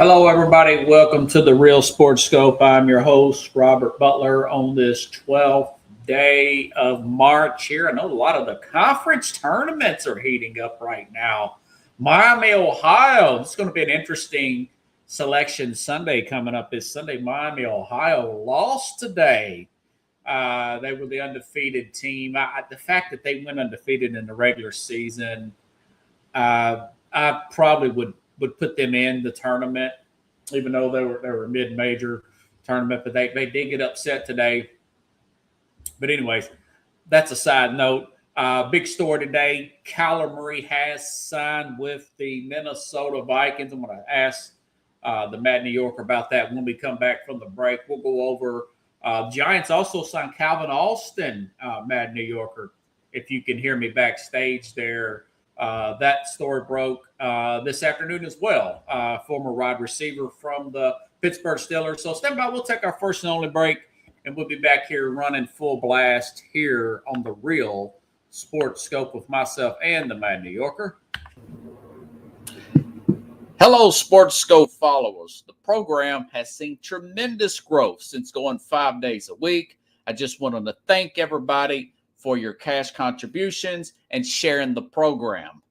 Hello, everybody. Welcome to the Real Sports Scope. I'm your host, Robert Butler, on this 12th day of March here. I know a lot of the conference tournaments are heating up right now. Miami, Ohio. It's going to be an interesting selection Sunday coming up this Sunday. Miami, Ohio lost today. They were the undefeated team. The fact that they went undefeated in the regular season, I probably would put them in the tournament, even though they were a mid-major tournament, but they did get upset today. But anyways, that's a side note. Big story today. Kyler Murray has signed with the Minnesota Vikings. I'm going to ask the Mad New Yorker about that when we come back from the break. We'll go over Giants also signed Calvin Austin, Mad New Yorker, if you can hear me backstage there. That story broke this afternoon as well. Former wide receiver from the Pittsburgh Steelers. So stand by. We'll take our first and only break, and we'll be back here running full blast here on the Real Sports Scope with myself and the Mad New Yorker. Hello, Sports Scope followers. The program has seen tremendous growth since going 5 days a week. I just wanted to thank everybody for your cash contributions and sharing the program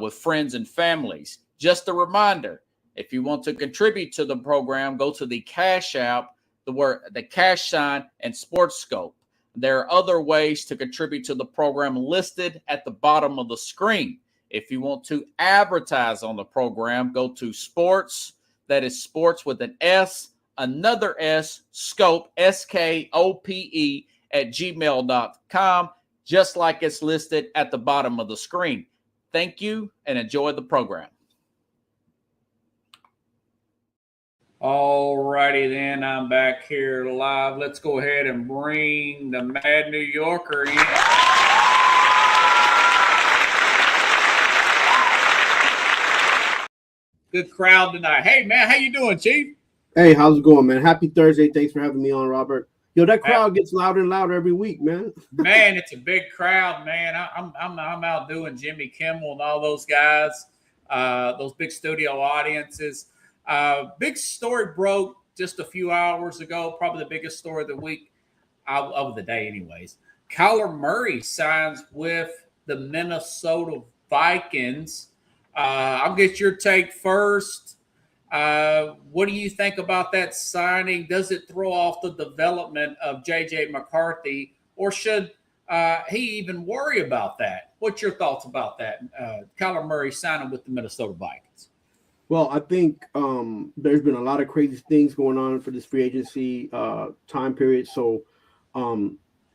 with friends and families. Just a reminder, if you want to contribute to the program, go to the Cash App, the cash sign, and Sports Scope. There are other ways to contribute to the program listed at the bottom of the screen. If you want to advertise on the program, go to Sports, that is Sports with an S, another S, Scope, SKOPE, at gmail.com, just like it's listed at the bottom of the screen. Thank you and enjoy the program. All righty then, I'm back here live. Let's go ahead and bring the Mad New Yorker in. Good crowd tonight. Hey man, how you doing, Chief? Hey, how's it going, man? Happy Thursday. Thanks for having me on, Robert. Yo, that crowd gets louder and louder every week, man. Man, it's a big crowd, man. I'm out doing Jimmy Kimmel and all those guys, those big studio audiences. Big story broke just a few hours ago, probably the biggest story of the week, of the day anyways. Kyler Murray signs with the Minnesota Vikings. I'll get your take first. What do you think about that signing? Does it throw off the development of J.J. McCarthy, or should he even worry about that? What's your thoughts about that? Kyler Murray signing with the Minnesota Vikings. Well, I think there's been a lot of crazy things going on for this free agency time period, so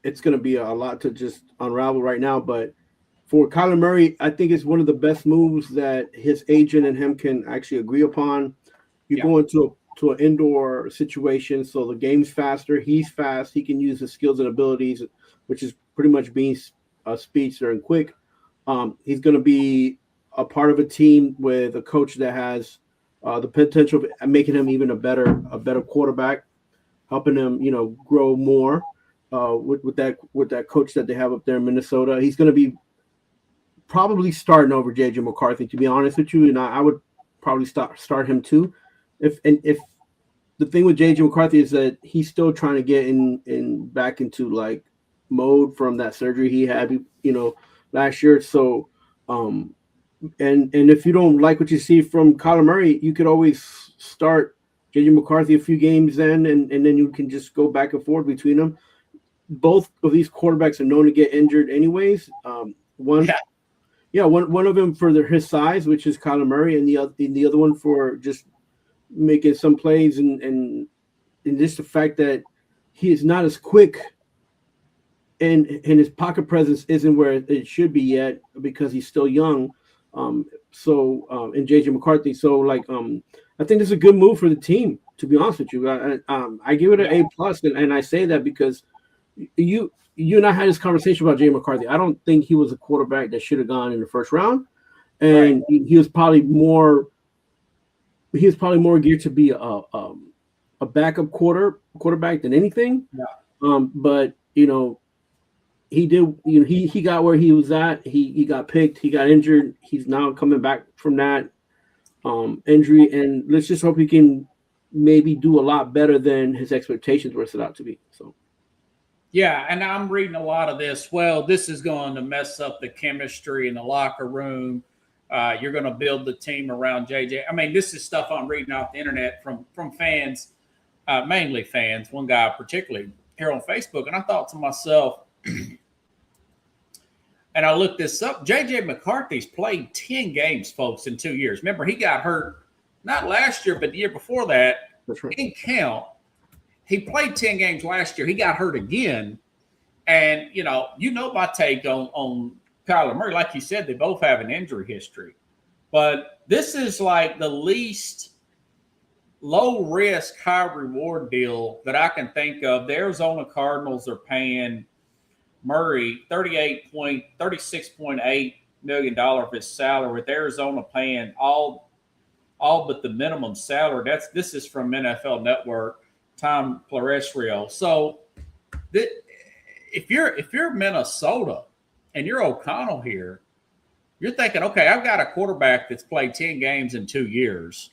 it's going to be a lot to just unravel right now. But for Kyler Murray, I think it's one of the best moves that his agent and him can actually agree upon. You go into an indoor situation, so the game's faster. He's fast. He can use his skills and abilities, which is pretty much being a speedster and quick. He's going to be a part of a team with a coach that has the potential of making him even a better quarterback, helping him, grow more with that coach that they have up there in Minnesota. He's going to be probably starting over J.J. McCarthy, to be honest with you, and I would probably start him too. If the thing with J.J. McCarthy is that he's still trying to get in back into like mode from that surgery he had, last year. So, and if you don't like what you see from Kyler Murray, you could always start J.J. McCarthy a few games in, and then you can just go back and forth between them. Both of these quarterbacks are known to get injured anyways. One of them for his size, which is Kyler Murray, and the other one for just making some plays and just the fact that he is not as quick and his pocket presence isn't where it should be yet because he's still young. And JJ McCarthy. So I think this is a good move for the team, to be honest with you. I give it an A+, and I say that because you and I had this conversation about J. McCarthy. I don't think he was a quarterback that should have gone in the first round. And he was probably more geared to be a backup quarterback than anything. Yeah. But he did. He got where he was at. He got picked. He got injured. He's now coming back from that. injury, and let's just hope he can maybe do a lot better than his expectations were set out to be. So. Yeah, and I'm reading a lot of this. Well, this is going to mess up the chemistry in the locker room. You're going to build the team around JJ. I mean, this is stuff I'm reading off the internet from fans, mainly fans. One guy particularly here on Facebook, and I thought to myself, and I looked this up. JJ McCarthy's played 10 games, folks, in 2 years. Remember, he got hurt not last year, but the year before that. That's right. Didn't count. He played 10 games last year. He got hurt again. And, you know my take on Kyler Murray. Like you said, they both have an injury history. But this is like the least low-risk, high-reward deal that I can think of. The Arizona Cardinals are paying Murray $36.8 million of his salary, with Arizona paying all but the minimum salary. This is from NFL Network. Tom Plaresrio. So if you're Minnesota and you're O'Connell here, you're thinking, okay, I've got a quarterback that's played 10 games in 2 years.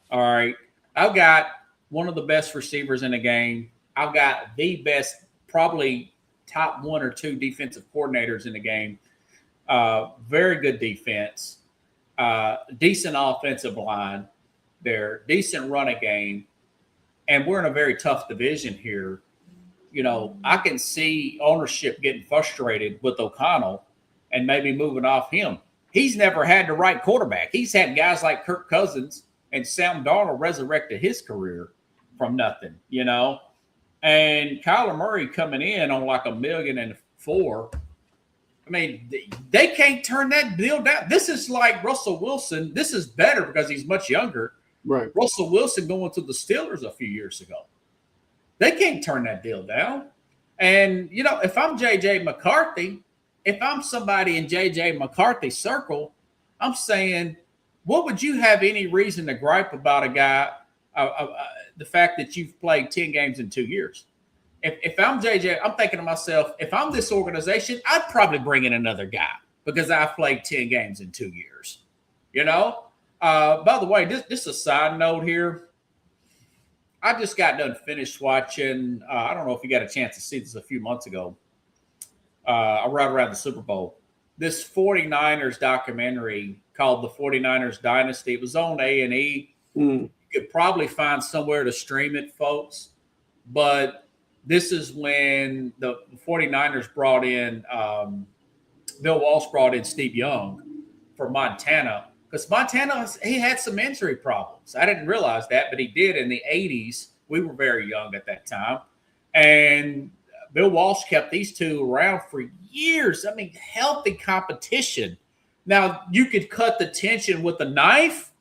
All right. I've got one of the best receivers in the game. I've got the best, probably top 1 or 2 defensive coordinators in the game. Very good defense. Decent offensive line. They're decent running game. And we're in a very tough division here. I can see ownership getting frustrated with O'Connell and maybe moving off him. He's never had the right quarterback. He's had guys like Kirk Cousins and Sam Darnold resurrected his career from nothing, And Kyler Murray coming in on like $1.4 million. I mean, they can't turn that deal down. This is like Russell Wilson. This is better because he's much younger. Right. Russell Wilson going to the Steelers a few years ago. They can't turn that deal down. And, if I'm J.J. McCarthy, if I'm somebody in J.J. McCarthy's circle, I'm saying, what would you have any reason to gripe about a guy, the fact that you've played 10 games in 2 years? If I'm JJ, I'm thinking to myself, if I'm this organization, I'd probably bring in another guy because I've played 10 games in 2 years, By the way, this is a side note here. I just got done finished watching. I don't know if you got a chance to see this a few months ago. Right around the Super Bowl. This 49ers documentary called The 49ers Dynasty. It was on A&E. You could probably find somewhere to stream it, folks. But this is when the 49ers brought in Bill Walsh brought in Steve Young for Montana. Because Montana, he had some injury problems. I didn't realize that, but he did in the 80s. We were very young at that time. And Bill Walsh kept these two around for years. I mean, healthy competition. Now, you could cut the tension with a knife,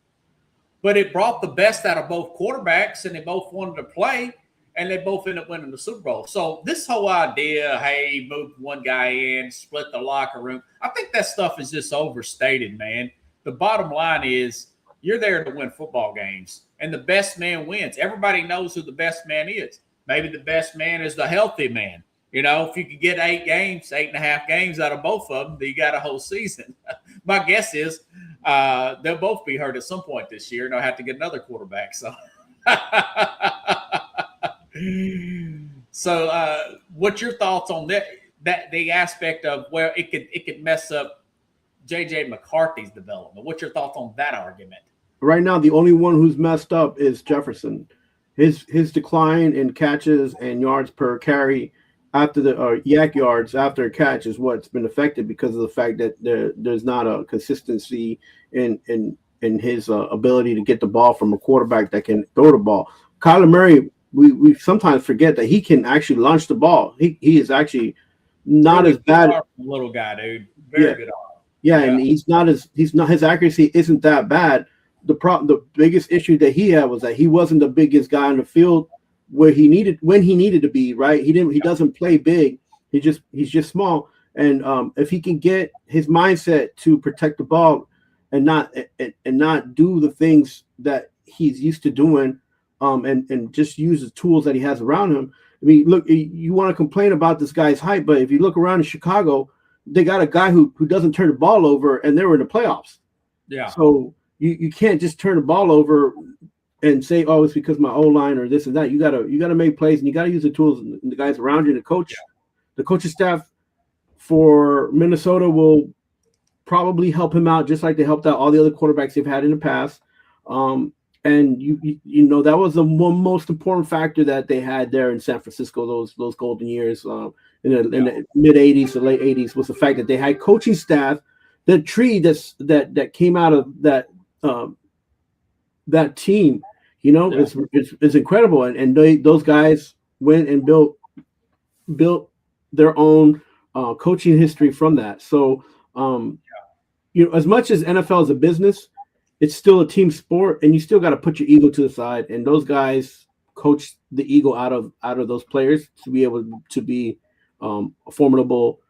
but it brought the best out of both quarterbacks, and they both wanted to play, and they both ended up winning the Super Bowl. So this whole idea, hey, move one guy in, split the locker room, I think that stuff is just overstated, man. The bottom line is you're there to win football games, and the best man wins. Everybody knows who the best man is. Maybe the best man is the healthy man. If you could get 8.5 games out of both of them, then you got a whole season. My guess is they'll both be hurt at some point this year, and they'll have to get another quarterback. So, what's your thoughts on that the aspect of where it could mess up J.J. McCarthy's development? What's your thoughts on that argument? Right now, the only one who's messed up is Jefferson. His decline in catches and yards per carry after the yak yards after a catch is what's been affected because of the fact that there's not a consistency in his ability to get the ball from a quarterback that can throw the ball. Kyler Murray, we sometimes forget that he can actually launch the ball. He is actually not as bad. Little guy, dude. Very good arm. Yeah, and his accuracy isn't that bad. The biggest issue that he had was that he wasn't the biggest guy on the field when he needed to be, right? He doesn't play big. He's just small. And if he can get his mindset to protect the ball and not do the things that he's used to doing, and just use the tools that he has around him. I mean, look, you want to complain about this guy's height, but if you look around in Chicago, they got a guy who doesn't turn the ball over, and they were in the playoffs. Yeah. So you can't just turn the ball over and say, oh, it's because my O-line or this and that. You gotta make plays, and you gotta use the tools and the guys around you. The coaching staff for Minnesota will probably help him out, just like they helped out all the other quarterbacks they've had in the past. And you know that was the one most important factor that they had there in San Francisco those golden years in the mid '80s to late '80s was the fact that they had coaching staff. The tree that came out of that team, you know, it's incredible, and those guys went and built their own coaching history from that. So you know, as much as NFL is a business, it's still a team sport, and you still got to put your ego to the side. And those guys coach the ego out of those players to be able to be a formidable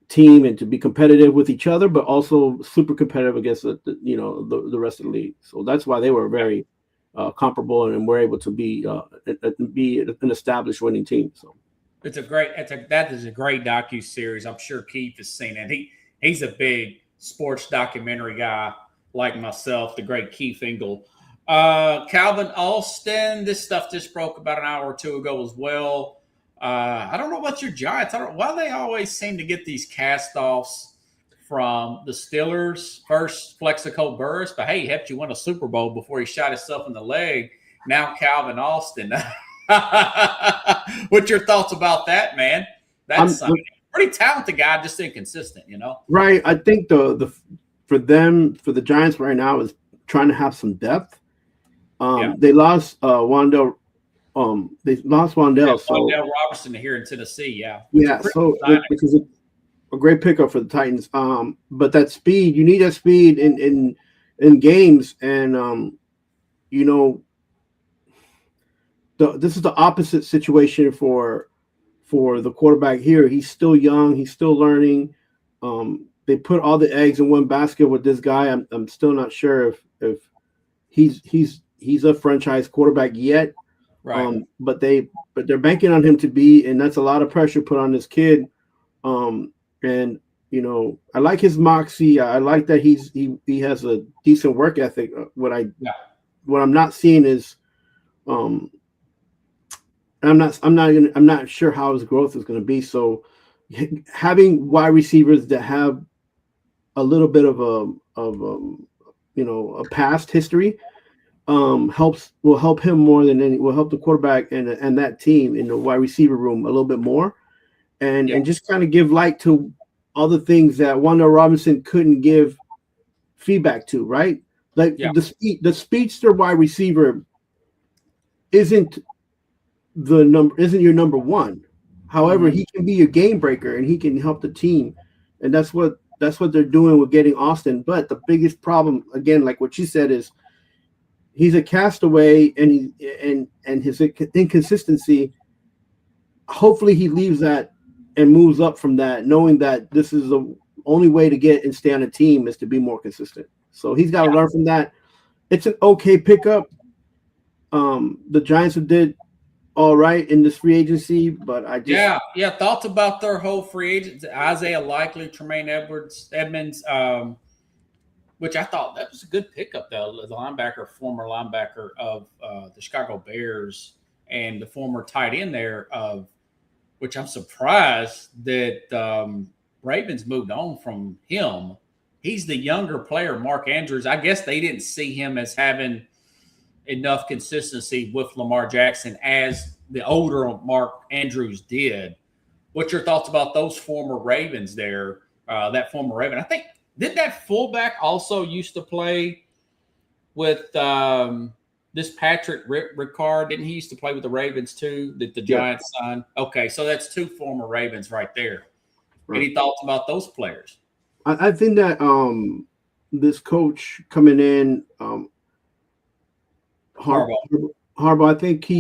team and to be competitive with each other, but also super competitive against the rest of the league. So that's why they were very comparable and were able to be an established winning team. So that is a great docu-series. I'm sure Keith has seen it. He's a big sports documentary guy like myself, the great Keith Engel. Calvin Austin, this stuff just broke about an hour or two ago as well. I don't know about your Giants. I don't know why they always seem to get these cast-offs from the Steelers. First, Plexico Burress, but hey, he helped you win a Super Bowl before he shot himself in the leg. Now Calvin Austin. What's your thoughts about that, man? That's pretty talented guy, just inconsistent, you know? Right. I think for the Giants right now is trying to have some depth. They lost Wan'Dale. They lost Wan'Dale. Wan'Dale Robertson here in Tennessee. So which is a great pickup for the Titans. But that speed, you need that speed in games, and you know, this is the opposite situation for the quarterback here. He's still young. He's still learning. They put all the eggs in one basket with this guy. I'm still not sure if he's a franchise quarterback yet. Right. But they're banking on him to be, and that's a lot of pressure put on this kid. And you know, I like his moxie. I like that he has a decent work ethic. What I'm not seeing is, I'm not sure how his growth is going to be. So having wide receivers that have a little bit of a past history will help him more than will help the quarterback and that team in the wide receiver room a little bit more, and just kind of give light to all the things that Wan'Dale Robinson couldn't give feedback to, right? Like the speedster wide receiver isn't your number one. However, he can be your game breaker and he can help the team, and that's what they're doing with getting Austin. But the biggest problem, again, like what you said, is he's a castaway, and his inconsistency. Hopefully, he leaves that and moves up from that, knowing that this is the only way to get and stay on a team is to be more consistent. So he's got to learn from that. It's an okay pickup. The Giants did all right in this free agency, but I just thoughts about their whole free agents: Isaiah Likely, Tremaine Edmonds, which I thought that was a good pickup, though. The former linebacker of the Chicago Bears, and the former tight end there of, which I'm surprised that Ravens moved on from him. He's the younger player, Mark Andrews. I guess they didn't see him as having enough consistency with Lamar Jackson as the older Mark Andrews did. What's your thoughts about those former Ravens there? That former Raven, I think, did that fullback also used to play with this Patrick Ricard? Didn't he used to play with the Ravens too? That the Giants signed? Okay, so that's two former Ravens right there. Right. Any thoughts about those players? I think that this coach coming in, Harbaugh, I think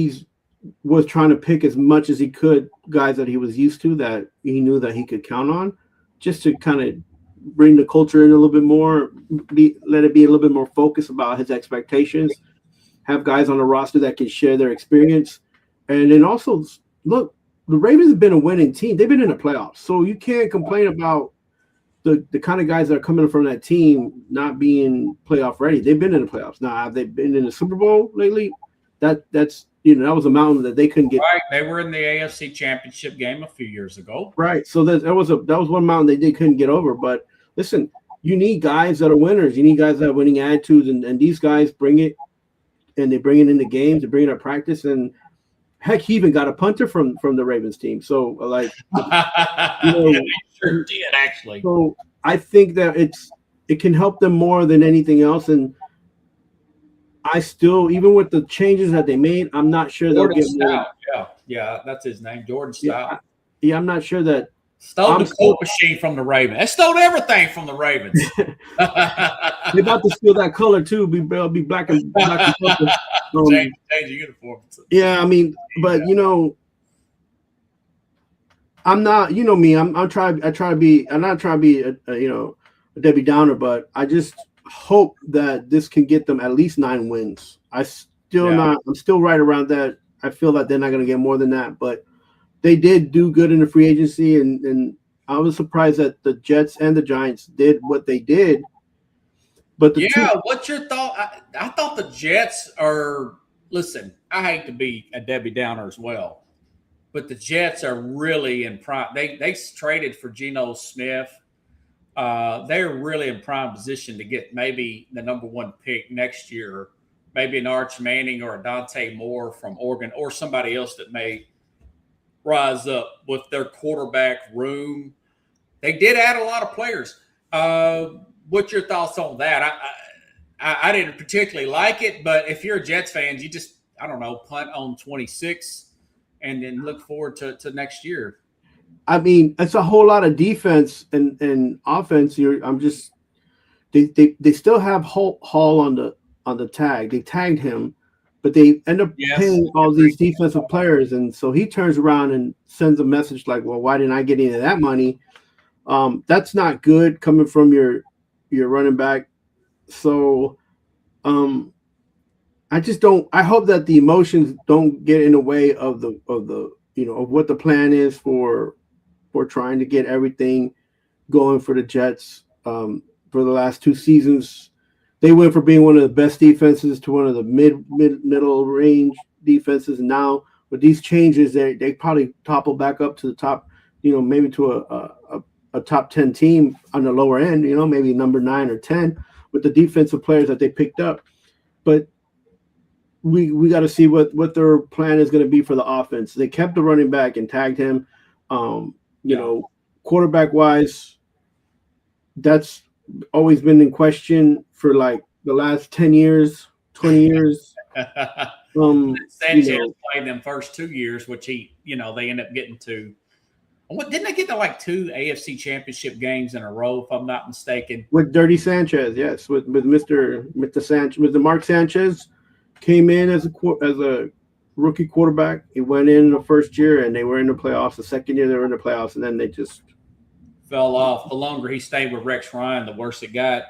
was trying to pick as much as he could guys that he was used to, that he knew that he could count on, just to kind of bring the culture in a little bit more, let it be a little bit more focused about his expectations, have guys on the roster that can share their experience. And then also, look, the Ravens have been a winning team. They've been in the playoffs. So you can't complain about the kind of guys that are coming from that team not being playoff ready. They've been in the playoffs. Now, have they been in the Super Bowl lately? That's that was a mountain that they couldn't get. Right, they were in the AFC Championship game a few years ago. Right, so that was one mountain they couldn't get over. But listen, you need guys that are winners. You need guys that have winning attitudes, and these guys bring it, and they bring it into games, they bring it at practice, and heck, he even got a punter from the Ravens team. So like, sure did actually. So I think that it can help them more than anything else, and I still, even with the changes that they made, I'm not sure they'll get more. Yeah, that's his name, Jordan Stout. Yeah, I'm not sure that. Stole the quote machine from the Ravens. They stole everything from the Ravens. They're about to steal that color too. Be black and purple. Change the uniform. Yeah, I mean, but I'm not. You know me. I try to be. I'm not trying to be a Debbie Downer, but I just hope that this can get them at least 9 wins. I'm still right around that. I feel that they're not going to get more than that, but they did do good in the free agency, and I was surprised that the Jets and the Giants did what they did. But what's your thought? I thought the Jets are. Listen, I hate to be a Debbie Downer as well, but the Jets are really in prime. They traded for Geno Smith. They're really in prime position to get maybe the number 1 pick next year, maybe an Arch Manning or a Dante Moore from Oregon, or somebody else that may rise up with their quarterback room. They did add a lot of players. What's your thoughts on that? I didn't particularly like it, but if you're a Jets fan, you just, I don't know, punt on 26 and then look forward to next year. I mean, it's a whole lot of defense and offense. They still have Hall on the tag. They tagged him, but they end up paying all these defensive players, and so he turns around and sends a message like, "Well, why didn't I get any of that money?" That's not good coming from your running back. So, I just don't. I hope that the emotions don't get in the way of of what the plan is for trying to get everything going for the Jets. For the last 2 seasons, they went from being one of the best defenses to one of the middle range defenses, and now with these changes, they probably topple back up to the top. Maybe to a top 10 team on the lower end. Maybe number 9 or 10 with the defensive players that they picked up. But we got to see what their plan is going to be for the offense. They kept the running back and tagged him. Quarterback wise, that's always been in question for like the last 10 years, 20 years. Sanchez played them first 2 years, which they end up getting to. Didn't they get to like 2 AFC Championship games in a row, if I'm not mistaken? With Dirty Sanchez, yes. With Mr. Sanchez, with the Mark Sanchez came in as a rookie quarterback. He went in the first year, and they were in the playoffs. The second year, they were in the playoffs, and then they just fell off. The longer he stayed with Rex Ryan, the worse it got.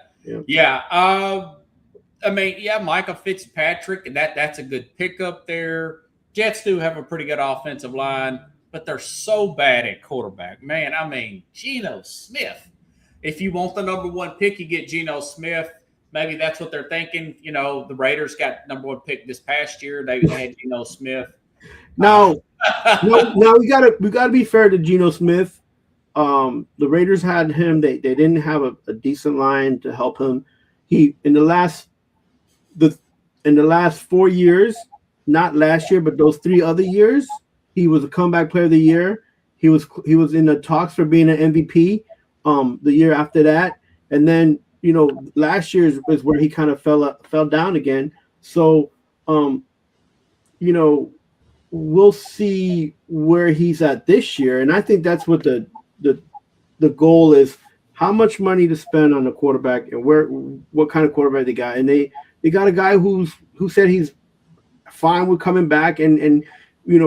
Michael Fitzpatrick, that's a good pickup there. Jets do have a pretty good offensive line, but they're so bad at quarterback. Man, I mean, Geno Smith. If you want the number 1 pick, you get Geno Smith. Maybe that's what they're thinking. The Raiders got number 1 pick this past year. They had Geno Smith. No, we gotta be fair to Geno Smith. The Raiders had him. They didn't have a decent line to help him. He in the last 4 years, not last year, but those 3 other years, he was a comeback player of the year. He was in the talks for being an MVP. The year after that, and then last year is where he kind of fell down again. So, we'll see where he's at this year, and I think that's what the goal is: how much money to spend on the quarterback, and what kind of quarterback they got. And they got a guy who said he's fine with coming back and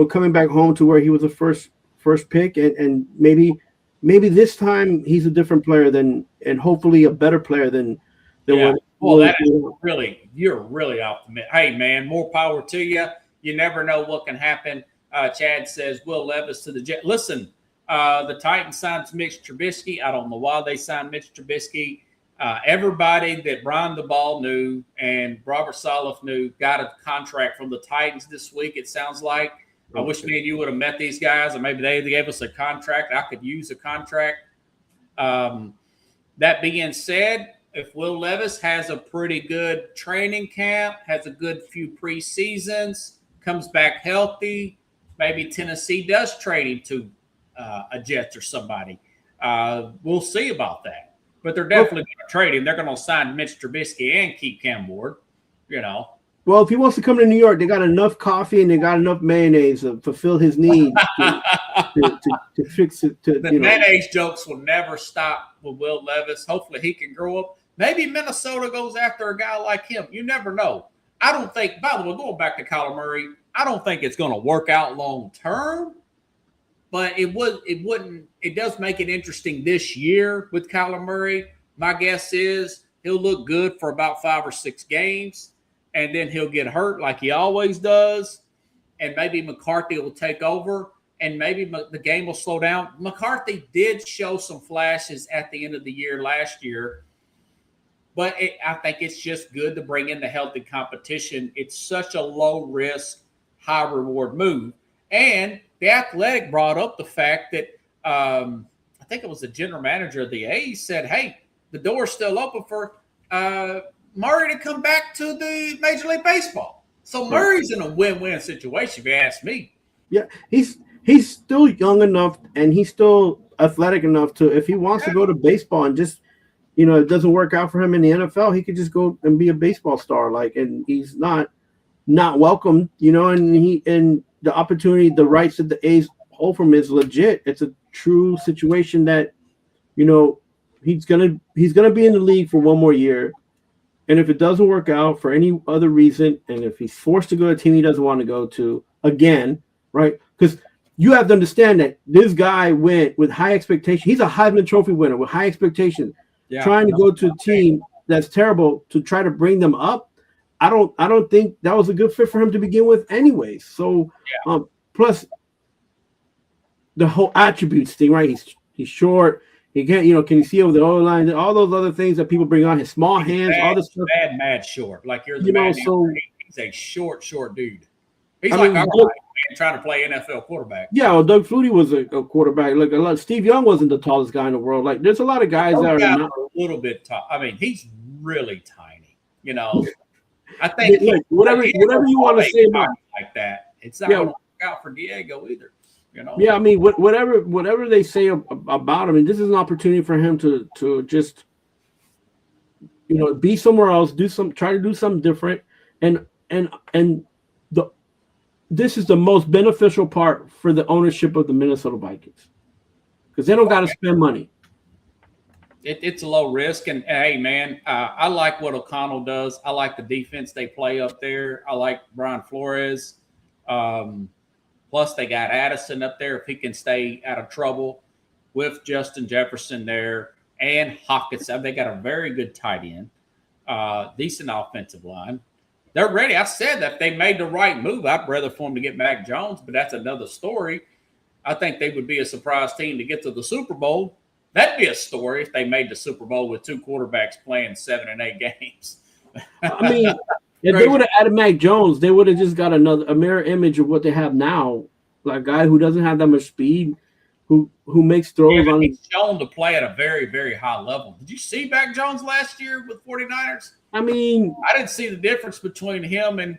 coming back home to where he was the first pick, and maybe this time he's a different player and hopefully a better player than what. Well, you're really optimistic. Hey, man, more power to you. You never know what can happen. Chad says Will Levis to the Jets. Listen, The Titans signed Mitch Trubisky. I don't know why they signed Mitch Trubisky. Everybody that Brian DeBall knew and Robert Saleh knew got a contract from the Titans this week, it sounds like. I wish me and you would have met these guys, or maybe they gave us a contract. I could use a contract. That being said, if Will Levis has a pretty good training camp, has a good few preseasons, comes back healthy, maybe Tennessee does trade him to a Jets or somebody. We'll see about that. But they're definitely going to trade him. They're going to sign Mitch Trubisky and keep Cam Ward, you know. Well, if he wants to come to New York, they got enough coffee and they got enough mayonnaise to fulfill his need to fix it. The mayonnaise jokes will never stop with Will Levis. Hopefully he can grow up. Maybe Minnesota goes after a guy like him. You never know. I don't think, by the way, going back to Kyler Murray, I don't think it's going to work out long term. But it does make it interesting this year with Kyler Murray. My guess is he'll look good for about 5 or 6 games, and then he'll get hurt like he always does, and maybe McCarthy will take over, and maybe the game will slow down. McCarthy did show some flashes at the end of the year last year, but I think it's just good to bring in the healthy competition. It's such a low-risk, high-reward move. And The Athletic brought up the fact that I think it was the general manager of the A's said, hey, the door's still open for Murray to come back to the Major League Baseball. So Murray's in a win-win situation, if you ask me. Yeah, he's still young enough and he's still athletic enough to, if he wants to go to baseball and just, it doesn't work out for him in the NFL, he could just go and be a baseball star. And he's not welcome, and the opportunity, the rights that the A's hold from is legit. It's a true situation that, he's gonna be in the league for one more year. And if it doesn't work out for any other reason, and if he's forced to go to a team he doesn't want to go to again, right? Because you have to understand that this guy went with high expectations. He's a Heisman Trophy winner with high expectations, trying to go to a team that's terrible to try to bring them up. I don't think that was a good fit for him to begin with anyways. So plus the whole attributes thing, right? He's short. He can't, can you see over the O-line? All those other things that people bring on, his small hands, all this stuff. Mad short. Like you're the man. So he's a short dude. He's our guy, man, trying to play NFL quarterback. Yeah, well, Doug Flutie was a quarterback. Steve Young wasn't the tallest guy in the world. There's a lot of guys that are not a little bit tall. I mean, he's really tiny. I think whatever you want to say about like that, it's not going to work out for Diego either. Yeah, I mean, whatever they say about him, and this is an opportunity for him to just, be somewhere else, try to do something different, and this is the most beneficial part for the ownership of the Minnesota Vikings, because they don't got to spend money. It's a low risk, and hey, man, I like what O'Connell does. I like the defense they play up there. I like Brian Flores. Plus, they got Addison up there if he can stay out of trouble with Justin Jefferson there and Hockenson. They got a very good tight end, decent offensive line. They're ready. I said that if they made the right move, I'd rather for them to get Mac Jones, but that's another story. I think they would be a surprise team to get to the Super Bowl. That'd be a story if they made the Super Bowl with 2 quarterbacks playing 7 and 8 games. I mean, if they would have added Mac Jones, they would have just got a mirror image of what they have now. Like a guy who doesn't have that much speed, who makes throws on. He's shown to play at a very, very high level. Did you see Mac Jones last year with 49ers? I mean, I didn't see the difference between him and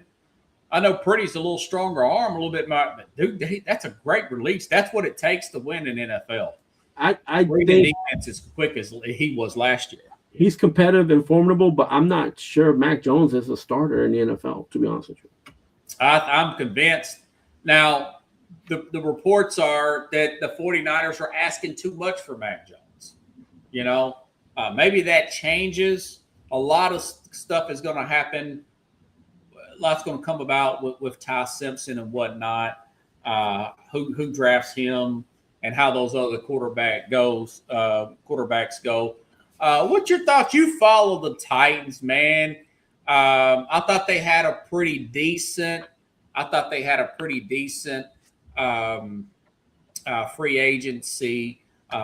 I know Pretty's a little stronger arm, a little bit more, but dude, that's a great release. That's what it takes to win in NFL. I think defense as quick as he was last year. He's competitive and formidable, but I'm not sure Mac Jones is a starter in the NFL, to be honest with you. I'm convinced. Now, the reports are that the 49ers are asking too much for Mac Jones. Maybe that changes. A lot of stuff is going to happen. A lot's going to come about with Ty Simpson and whatnot, who drafts him and how those other quarterbacks go. What's your thoughts? You follow the Titans, man. I thought they had a pretty decent free agency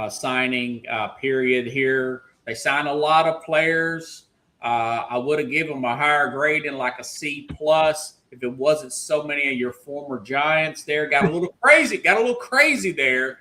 signing period here. They signed a lot of players. I would have given them a higher grade in like a C plus if it wasn't so many of your former Giants there. Got a little crazy there.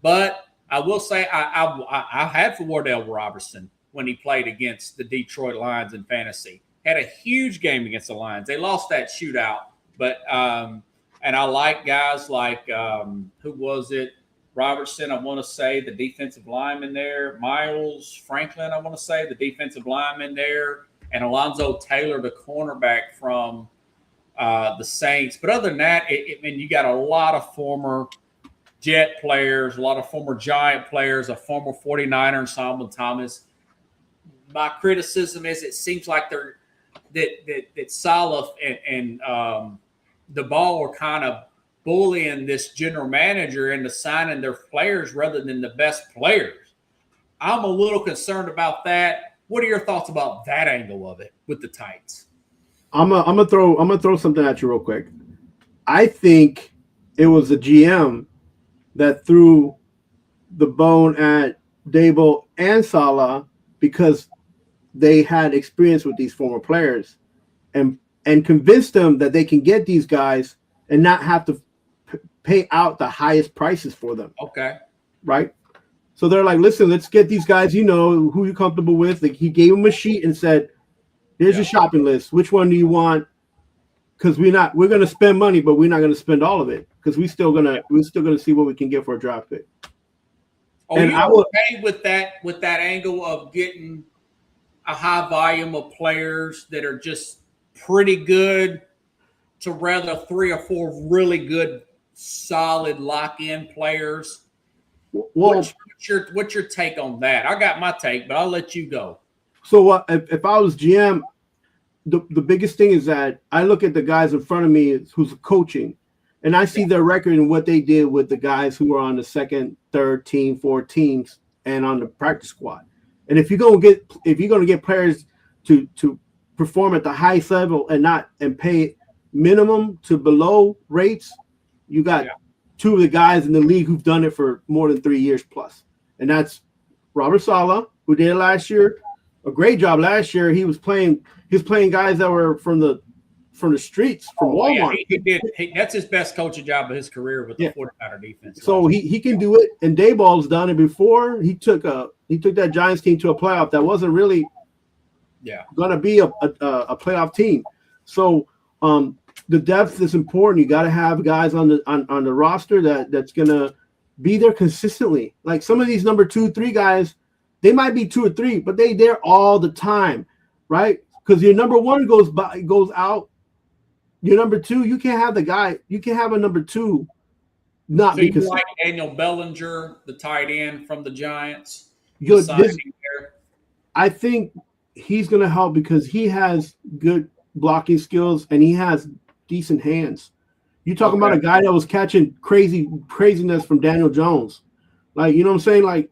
But I will say I had for Wardell Robertson when he played against the Detroit Lions in fantasy. Had a huge game against the Lions. They lost that shootout, but and I like guys like who was it? Robertson, I want to say, the defensive lineman there. Miles Franklin, I want to say, the defensive lineman there. And Alonzo Taylor, the cornerback from the Saints. But other than that, I mean, you got a lot of former Jet players, a lot of former Giant players, a former 49er in Solomon Thomas. My criticism is it seems like that Saleh and the ball were kind of bullying this general manager into signing their players rather than the best players. I'm a little concerned about that. What are your thoughts about that angle of it with the Titans? I'm gonna throw something at you real quick. I think it was the GM that threw the bone at Dable and Saleh because they had experience with these former players and convinced them that they can get these guys and not have to pay out the highest prices for them. Okay. Right? So they're like, listen, let's get these guys, who you're comfortable with. Like, he gave them a sheet and said, here's your shopping list. Which one do you want? Because we're going to spend money, but we're not going to spend all of it because we're still going to see what we can get for a draft pick. Oh, and I would okay with that angle of getting a high volume of players that are just pretty good to rather 3 or 4 really good, solid lock-in players. Well, what's your take on that? I got my take, but I'll let you go. So if I was GM, the biggest thing is that I look at the guys in front of me who's coaching, and I see their record and what they did with the guys who were on the second, third team, 4 teams, and on the practice squad. And if you're gonna get players to perform at the highest level and pay minimum to below rates, you got 2 of the guys in the league who've done it for more than 3 years plus, and that's Robert Saleh, who did it last year, a great job last year. He was playing guys that were from the streets, from Walmart. Yeah, he did. That's his best coaching job of his career with the 49er defense. So he can do it, and Dayball's done it before. He took that Giants team to a playoff that wasn't really going to be a playoff team. So the depth is important. You got to have guys on the roster that's going to be there consistently. Like some of these number 2, 3 guys, they might be 2 or 3, but they there all the time, right? Because your number 1 goes out. Your number 2, you can't have the guy. You can have a number 2. Not so because you like Daniel Bellinger, the tight end from the Giants. I think he's going to help because he has good blocking skills and he has decent hands. You talking about a guy that was catching craziness from Daniel Jones, like you know what I'm saying, like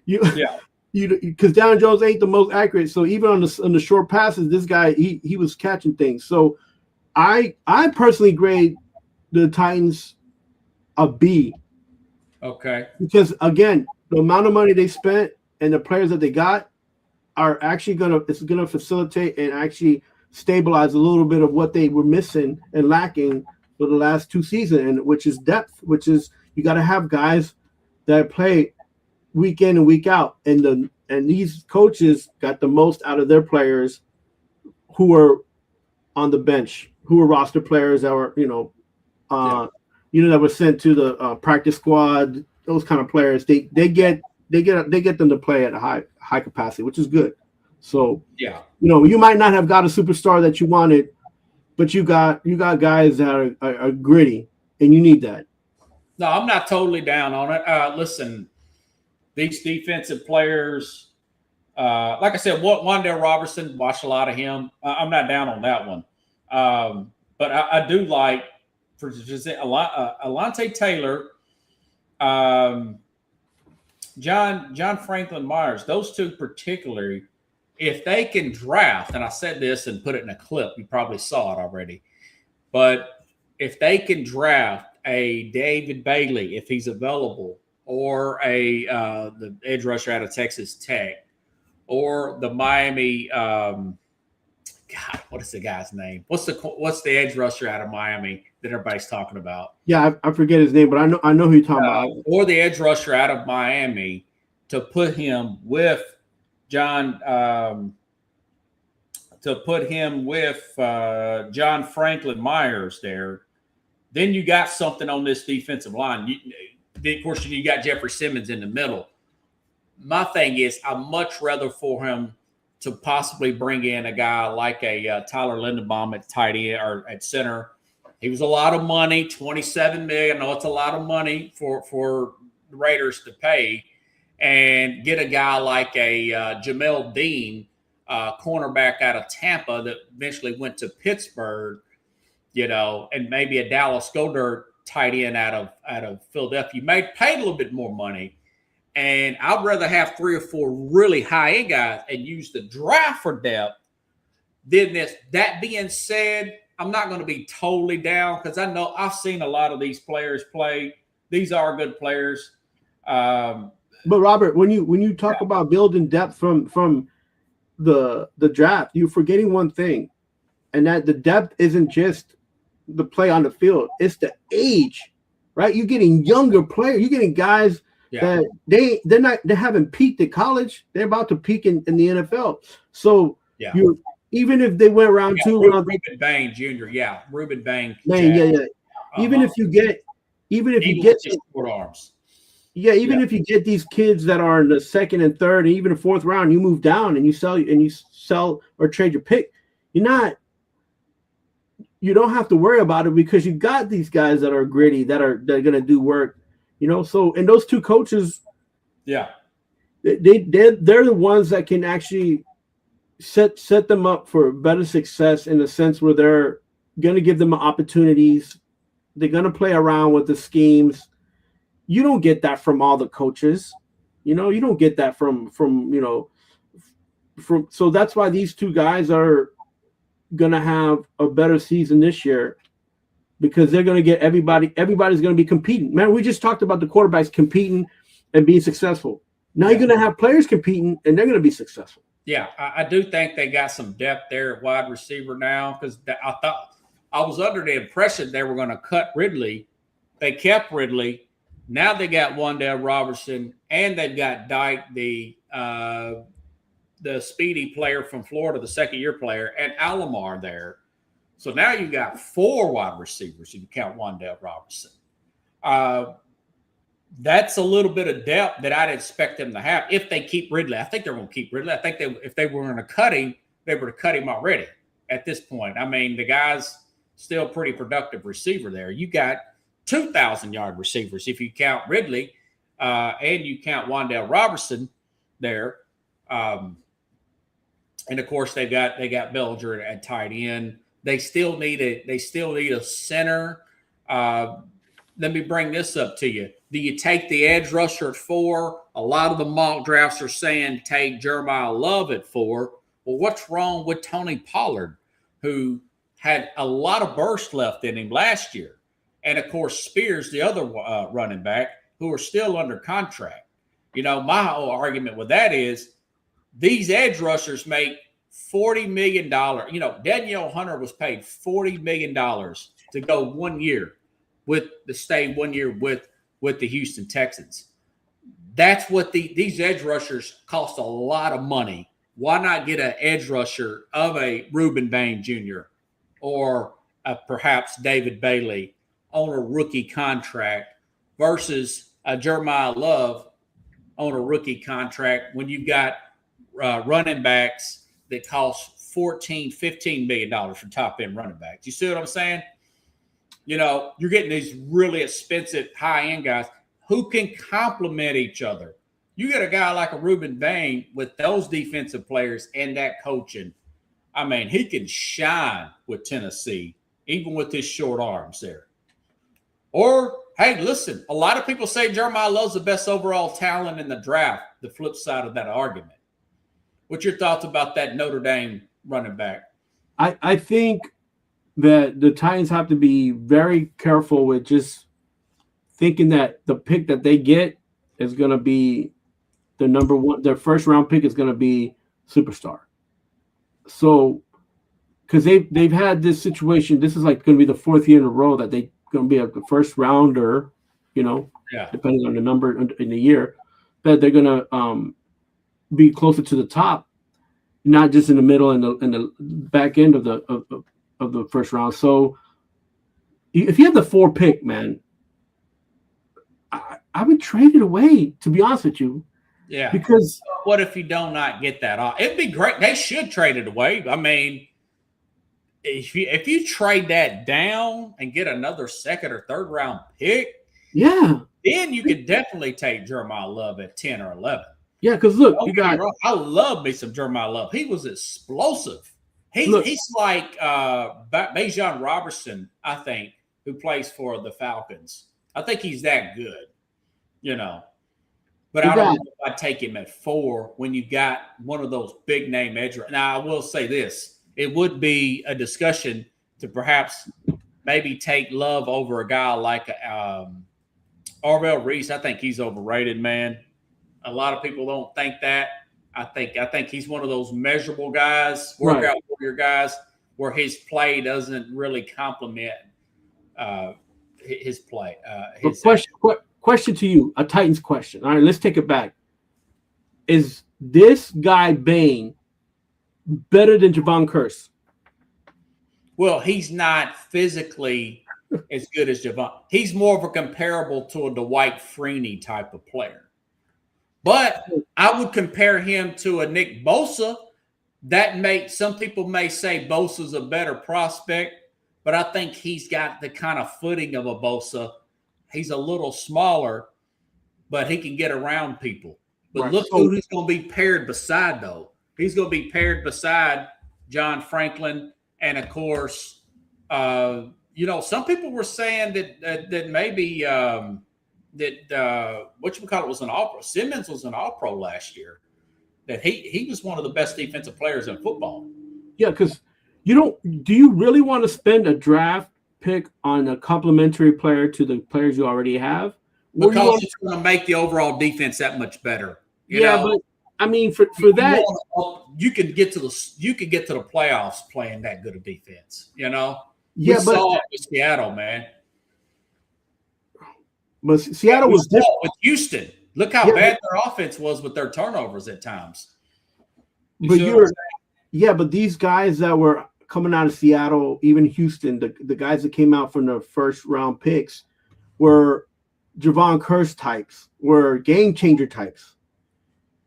because Daniel Jones ain't the most accurate. So even on the short passes, this guy he was catching things. So I personally grade the Titans a B. Okay. Because again, the amount of money they spent and the players that they got are actually gonna facilitate and actually stabilize a little bit of what they were missing and lacking for the last 2 seasons, and which is depth, which is you got to have guys that play week in and week out, and these coaches got the most out of their players who were on the bench, who were roster players that were that were sent to the practice squad. Those kind of players, they get them to play at a high capacity, which is good. So you might not have got a superstar that you wanted, but you got guys that are gritty, and you need that. No, I'm not totally down on it. Listen, these defensive players, like I said, Wandale Robertson, watched a lot of him. I'm not down on that one, but I do like for Alontae Taylor, John Franklin Myers. Those 2 particularly. If they can draft, and I said this and put it in a clip, you probably saw it already, but if they can draft a David Bailey if he's available, or the edge rusher out of Texas Tech, or the Miami. God, what is the guy's name? What's the edge rusher out of Miami that everybody's talking about? Yeah, I forget his name, but I know who you're talking about. Or the edge rusher out of Miami, to put him with John John Franklin Myers there. Then you got something on this defensive line. Of course, you got Jeffrey Simmons in the middle. My thing is, I'd much rather for him to possibly bring in a guy like a Tyler Linderbaum at tight end or at center. He was a lot of money, $27 million. I know it's a lot of money for the Raiders to pay, and get a guy like a Jamel Dean, cornerback out of Tampa that eventually went to Pittsburgh, and maybe a Dallas Goedert tight end out of Philadelphia. You may pay a little bit more money. And I'd rather have 3 or 4 really high-end guys and use the draft for depth than this. That being said, I'm not going to be totally down, because I know I've seen a lot of these players play. These are good players. But Robert, when you talk about building depth from the draft, you're forgetting one thing, and that the depth isn't just the play on the field; it's the age, right? You're getting younger players. You're getting guys. Yeah. That they haven't peaked at college. They're about to peak in the NFL. So even if they went round 2, Ruben Bain Jr. Yeah, Ruben Bain. Even if you get short arms. Yeah, if you get these kids that are in the 2nd and 3rd and even the 4th round, you move down and you sell or trade your pick. You don't have to worry about it, because you got these guys that are gritty, that are going to do work. So, and those 2 coaches, they're the ones that can actually set them up for better success, in the sense where they're going to give them opportunities. They're going to play around with the schemes. You don't get that from all the coaches. You don't get that from. So that's why these 2 guys are going to have a better season this year, because they're going to get everybody's going to be competing. Man, we just talked about the quarterbacks competing and being successful. Now you're going to have players competing, and they're going to be successful. Yeah, I do think they got some depth there at wide receiver now, because I was under the impression they were going to cut Ridley. They kept Ridley. Now they got Wan'Dale Robertson, and they've got Dyke, the speedy player from Florida, the second-year player, and Alomar there. So now you got 4 wide receivers if you count Wan'Dale Robertson. That's a little bit of depth that I'd expect them to have if they keep Ridley. I think they're going to keep Ridley. I think if they were going to cut him, they were to cut him already at this point. I mean, the guy's still a pretty productive receiver there. You got 2,000-yard receivers if you count Ridley, and you count Wan'Dale Robertson there. And of course, they got Bellinger at tight end. They still need a center. Let me bring this up to you. Do you take the edge rusher at 4? A lot of the mock drafts are saying take Jeremiah Love at 4. Well, what's wrong with Tony Pollard, who had a lot of burst left in him last year? And, of course, Spears, the other running back, who are still under contract. My whole argument with that is these edge rushers make $40 million. Danielle Hunter was paid $40 million to go 1 year with the Houston Texans. That's what these edge rushers cost a lot of money. Why not get an edge rusher of a Ruben Bain Jr. or perhaps David Bailey on a rookie contract versus Jeremiah Love on a rookie contract when you've got running backs that cost $14, $15 million for top-end running backs. You see what I'm saying? You're getting these really expensive high-end guys who can complement each other. You get a guy like a Ruben Bain with those defensive players and that coaching. I mean, he can shine with Tennessee, even with his short arms there. Or, hey, listen, a lot of people say Jeremiah Love's the best overall talent in the draft, the flip side of that argument. What's your thoughts about that Notre Dame running back? I think that the Titans have to be very careful with just thinking that the pick that they get is going to be the number one. Their first round pick is going to be superstar. So, because they've had this situation, this is like going to be the fourth year in a row that they going to be a first rounder, depending on the number in the year, that they're going to be closer to the top, not just in the middle and the back end of the first round. So, if you have the 4 pick, man, I would trade it away, to be honest with you. Yeah. Because what if you do not get that off? It'd be great. They should trade it away. I mean, if you trade that down and get another second or third round pick, then you could definitely take Jeremiah Love at 10 or 11. Yeah, because look, I love me some Jeremiah Love. He was explosive. He's like Bijan Robertson, I think, who plays for the Falcons. I think he's that good, But I don't know if I'd take him at 4 when you got one of those big name edge. Now, I will say this. It would be a discussion to perhaps maybe take Love over a guy like Arvell Reese. I think he's overrated, man. A lot of people don't think that. I think he's one of those measurable guys, workout warrior guys, where his play doesn't really complement his play. Question to you, a Titans question. All right, let's take it back. Is this guy Bain better than Javon Curse? Well, he's not physically as good as Javon. He's more of a comparable to a Dwight Freeney type of player. But I would compare him to a Nick Bosa. Some people may say Bosa's a better prospect, but I think he's got the kind of footing of a Bosa. He's a little smaller, but he can get around people. But look who's going to be paired beside, though. He's going to be paired beside John Franklin. And, of course, some people were saying that maybe was an all-pro. Simmons was an all-pro last year. That he was one of the best defensive players in football. Yeah, because do you really want to spend a draft pick on a complementary player to the players you already have? Because it's going to make the overall defense that much better. You know? But I mean, for that, you could get to the playoffs playing that good a defense. Yeah, we saw it with Seattle, man. But Seattle was different with Houston. Look how bad their offense was with their turnovers at times. But these guys that were coming out of Seattle, even Houston, the guys that came out from the first round picks were Javon Curse types, were game changer types.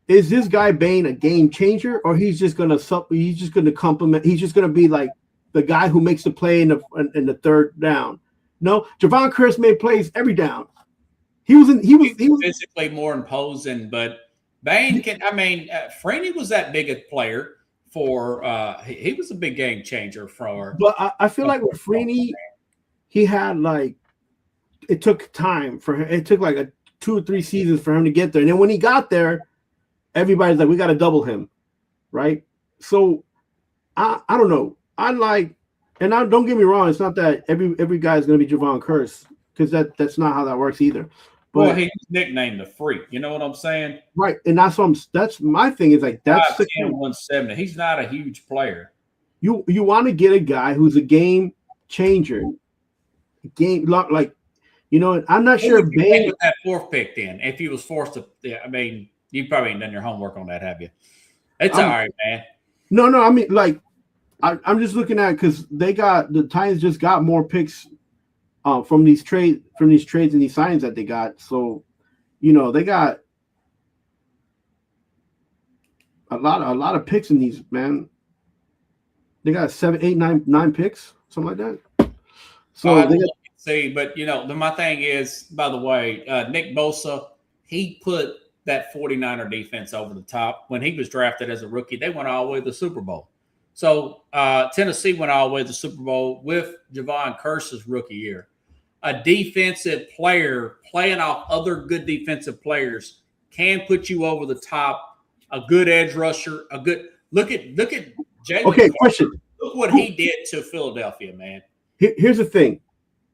Is this guy Bain a game changer, or he's just gonna complement? He's just gonna be like the guy who makes the play in the third down. No, Javon Curse made plays every down. He was physically more imposing, but Bain can. I mean, Freeney was that big a player for. He was a big game changer for. But I feel like with Freeney, he had it took time for him. It took like 2 or 3 seasons for him to get there, and then when he got there, everybody's like, we got to double him, right? So I don't know. And don't get me wrong. It's not that every guy is going to be Javon Curse, because that's not how that works either. But he's nicknamed the Freak. You know what I'm saying? Right, and that's my thing is like that's 5'10", 170. He's not a huge player. You want to get a guy who's a game changer, I'm not sure if Bain with that 4th pick. Then, if he was forced to, I mean, you probably ain't done your homework on that, have you? It's all right, man. No. I mean, I'm just looking at because the Titans just got more picks from these trades and these signings that they got. So, they got a lot of picks in these, man. They got 7, 8, 9 picks, something like that. So my thing is, by the way, Nick Bosa, he put that 49er defense over the top. When he was drafted as a rookie, they went all the way to the Super Bowl. So Tennessee went all the way to the Super Bowl with Javon Curse's rookie year. A defensive player playing off other good defensive players can put you over the top. A good edge rusher, look at Jalen. Okay, question. Look what he did to Philadelphia, man. Here's the thing.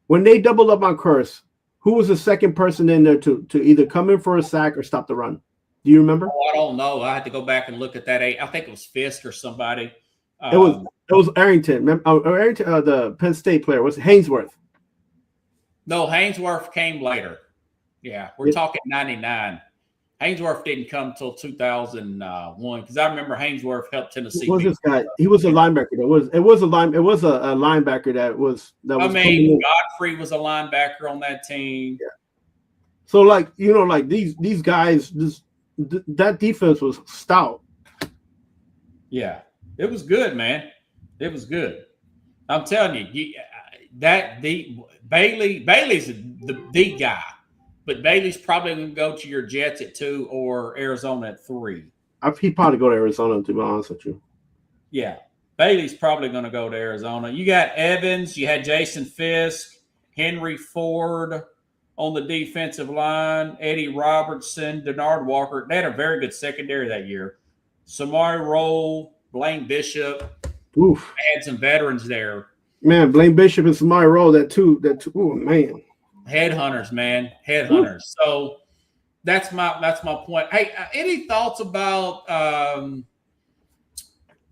When they doubled up on Curse, who was the second person in there to either come in for a sack or stop the run? Do you remember? Oh, I don't know. I had to go back and look at that. I think it was Fisk or somebody. It was Arrington. Arrington, the Penn State player was Hainsworth. No, Hainsworth came later. Yeah, we're talking 99. Hainsworth didn't come until 2001 because I remember Hainsworth helped Tennessee. What was this guy? He was a linebacker. It was a linebacker that was. I mean, Godfrey was a linebacker on that team. Yeah. So like these guys, that defense was stout. Yeah, it was good, man. It was good. I'm telling you, Bailey's the guy. But Bailey's probably going to go to your Jets at 2 or Arizona at 3. He'd probably go to Arizona, to be honest with you. Yeah. Bailey's probably going to go to Arizona. You got Evans. You had Jason Fisk, Henry Ford on the defensive line, Eddie Robertson, Denard Walker. They had a very good secondary that year. Samari Rolle, Blaine Bishop. Oof. They had some veterans there. Man, Blaine Bishop and Samari Rolle, that two. Oh, man. Headhunters, man. Headhunters. Ooh. So that's my point. Hey, any thoughts about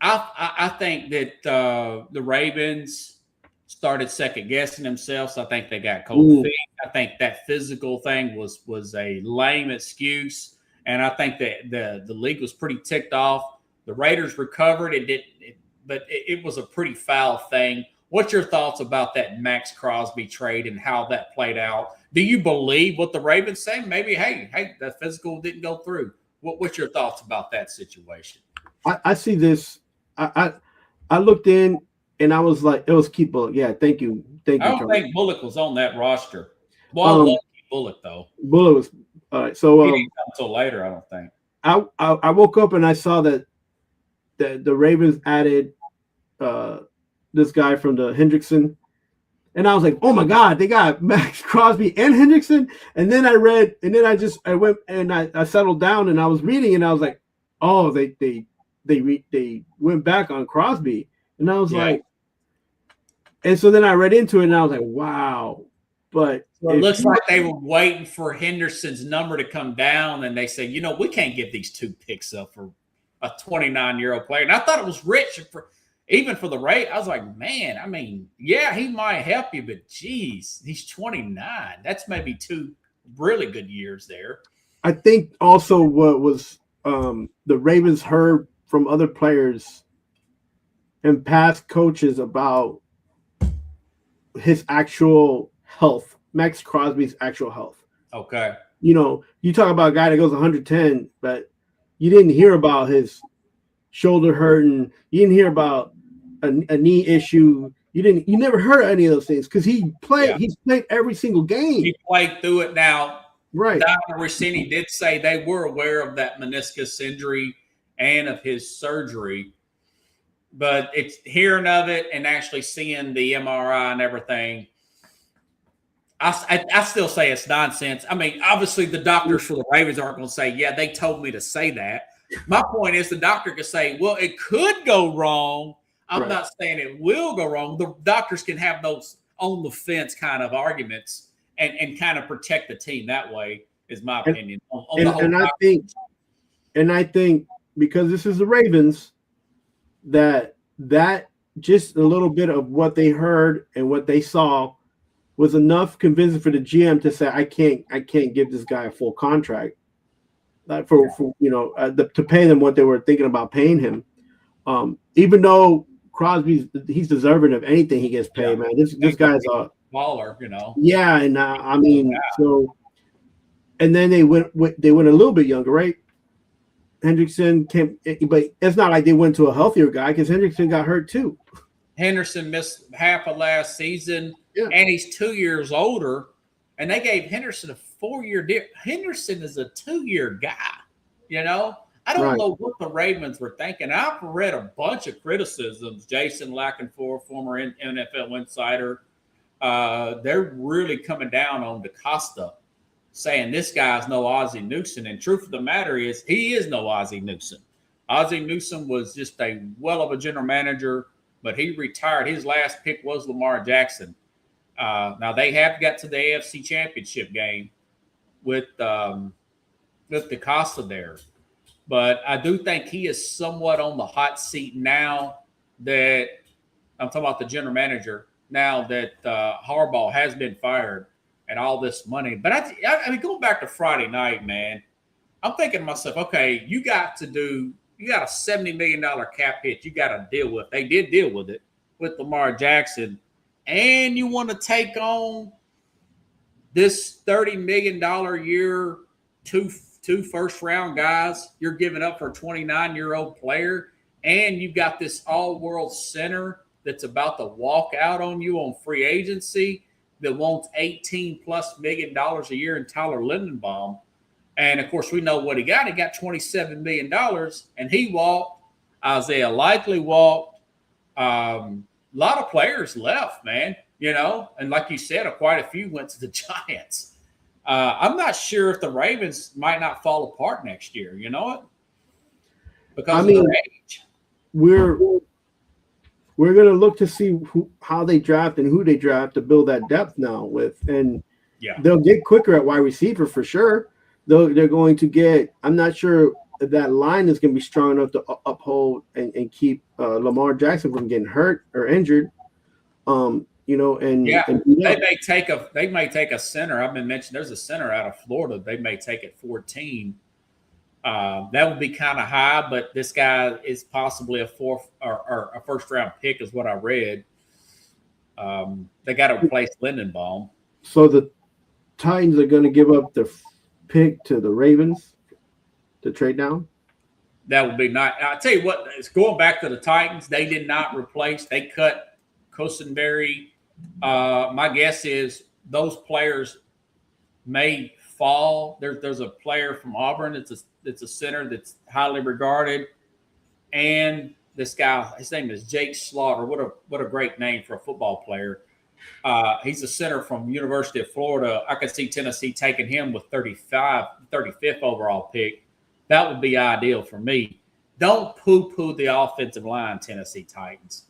I think that the Ravens started second guessing themselves. I think they got cold feet. I think that physical thing was a lame excuse. And I think that the league was pretty ticked off. The Raiders recovered. But it was a pretty foul thing. What's your thoughts about that Max Crosby trade and how that played out? Do you believe what the Ravens say? Maybe, hey, the physical didn't go through. What's your thoughts about that situation? I see this. I looked in and I was like, it was Keith Bulluck. Yeah, thank you. I don't think Bullock was on that roster. Well, I love Keith Bulluck though. Bullock was all right. So he didn't come until later, I don't think. I woke up and I saw that the Ravens added this guy from the Hendrickson. And I was like, oh my God, they got Max Crosby and Hendrickson. And then I read, and then I went and I settled down and I was reading and I was like, oh, they went back on Crosby. And I was like, and so then I read into it and I was like, wow. But it looks like they were waiting for Henderson's number to come down and they said, we can't give these 2 picks up for a 29-year-old player. And I thought it was rich even for the rate. I was like, man, I mean, yeah, he might help you, but geez, he's 29. That's maybe 2 really good years there. I think also what was the Ravens heard from other players and past coaches about his actual health, Max Crosby's actual health. Okay. You talk about a guy that goes 110, but you didn't hear about his shoulder hurting. You didn't hear about a knee issue. You never heard any of those things because he's played every single game. He played through it now. Right. Dr. Rossini did say they were aware of that meniscus injury and of his surgery, but it's hearing of it and actually seeing the MRI and everything. I still say it's nonsense. I mean, obviously the doctors for the Ravens aren't going to say, yeah, they told me to say that. My point is the doctor could say, well, it could go wrong. I'm not saying it will go wrong. The doctors can have those on the fence kind of arguments and kind of protect the team that way, is my opinion. I think because this is the Ravens, that just a little bit of what they heard and what they saw was enough convincing for the GM to say, I can't give this guy a full contract. To pay them what they were thinking about paying him, even though he's deserving of anything he gets paid, man. This guy's a baller, Yeah, and I mean, so, and then they went a little bit younger, right? Hendrickson came, but it's not like they went to a healthier guy because Hendrickson got hurt too. Henderson missed half of last season, and he's 2 years older. And they gave Henderson a 4-year deal. Henderson is a 2-year guy. I don't know what the Ravens were thinking. I've read a bunch of criticisms. Jason Lackenford, former NFL insider, they're really coming down on DaCosta, saying this guy's no Ozzie Newsome. And truth of the matter is, he is no Ozzie Newsome. Ozzie Newsome was just a well of a general manager, but he retired. His last pick was Lamar Jackson. Now they have got to the AFC Championship game with DeCosta there, but I do think he is somewhat on the hot seat now that I'm talking about the general manager. Now that Harbaugh has been fired and all this money, but I mean, going back to Friday night, man, I'm thinking to myself, okay, you got a $70 million cap hit you got to deal with. They did deal with it with Lamar Jackson, and you want to take on this $30 million a year, two first round guys you're giving up for a 29-year-old player, and you've got this all-world center that's about to walk out on you on free agency that wants $18+ million a year in Tyler Lindenbaum. And, of course, we know what he got. He got $27 million, and he walked. Isaiah Likely walked. A lot of players left, man, and like you said, quite a few went to the Giants. I'm not sure if the Ravens might not fall apart next year, because of their age. We're going to look to see how they draft and who they draft to build that depth now with. And they'll get quicker at wide receiver for sure. They're going to get – I'm not sure if that line is going to be strong enough to uphold and keep Lamar Jackson from getting hurt or injured. They may take a center. I've been mentioned there's a center out of Florida. They may take at 14. That would be kind of high, but this guy is possibly a fourth or a first round pick, is what I read. They got to replace Lindenbaum. So the Titans are going to give up the pick to the Ravens to trade down. That would be nice. I'll tell you what, it's going back to the Titans. They did not replace. They cut Cosenberry. My guess is those players may fall. There's a player from Auburn. It's a center that's highly regarded, and this guy, his name is Jake Slaughter. What a great name for a football player. He's a center from University of Florida. I could see Tennessee taking him with 35th overall pick. That would be ideal for me. Don't poo-poo the offensive line, Tennessee Titans.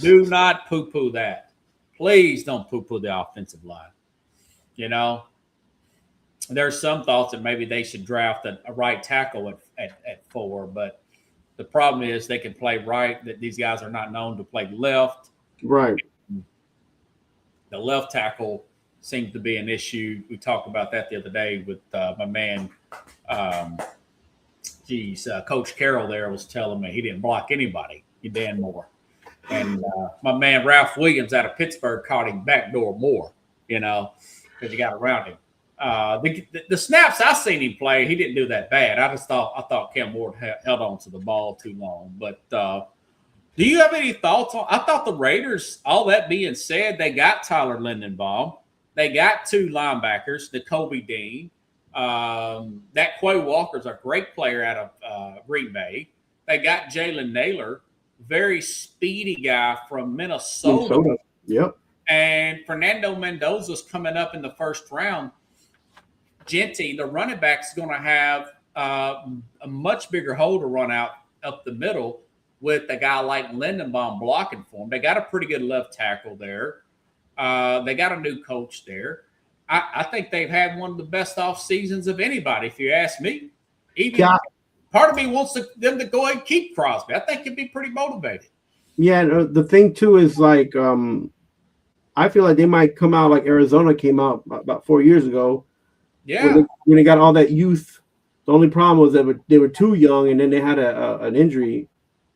Do not poo-poo that. Please don't poo-poo the offensive line. There's some thoughts that maybe they should draft a right tackle at 4, but the problem is they can play right, that these guys are not known to play left. Right. The left tackle seems to be an issue. We talked about that the other day with my man, Coach Carroll there was telling me he didn't block anybody. He Dan Moore. And my man Ralph Williams out of Pittsburgh caught him backdoor more, because he got around him. The snaps I seen him play, he didn't do that bad. I thought Cam Ward held on to the ball too long. But do you have any thoughts on? I thought the Raiders. All that being said, they got Tyler Lindenbaum. They got 2 linebackers, Nakobe Dean. That Quay Walker's a great player out of Green Bay. They got Jalen Naylor, very speedy guy from Minnesota. Yep. And Fernando Mendoza's coming up in the first round. Genty, the running back, is going to have a much bigger hole to run out up the middle with a guy like Lindenbaum blocking for him. They got a pretty good left tackle there. They got a new coach there. I think they've had one of the best off seasons of anybody, if you ask me. Part of me wants them to go ahead and keep Crosby. I think he'd be pretty motivated. Yeah, the thing too is like I feel like they might come out like Arizona came out about 4 years ago. Yeah, when they got all that youth. The only problem was that they were too young, and then they had an injury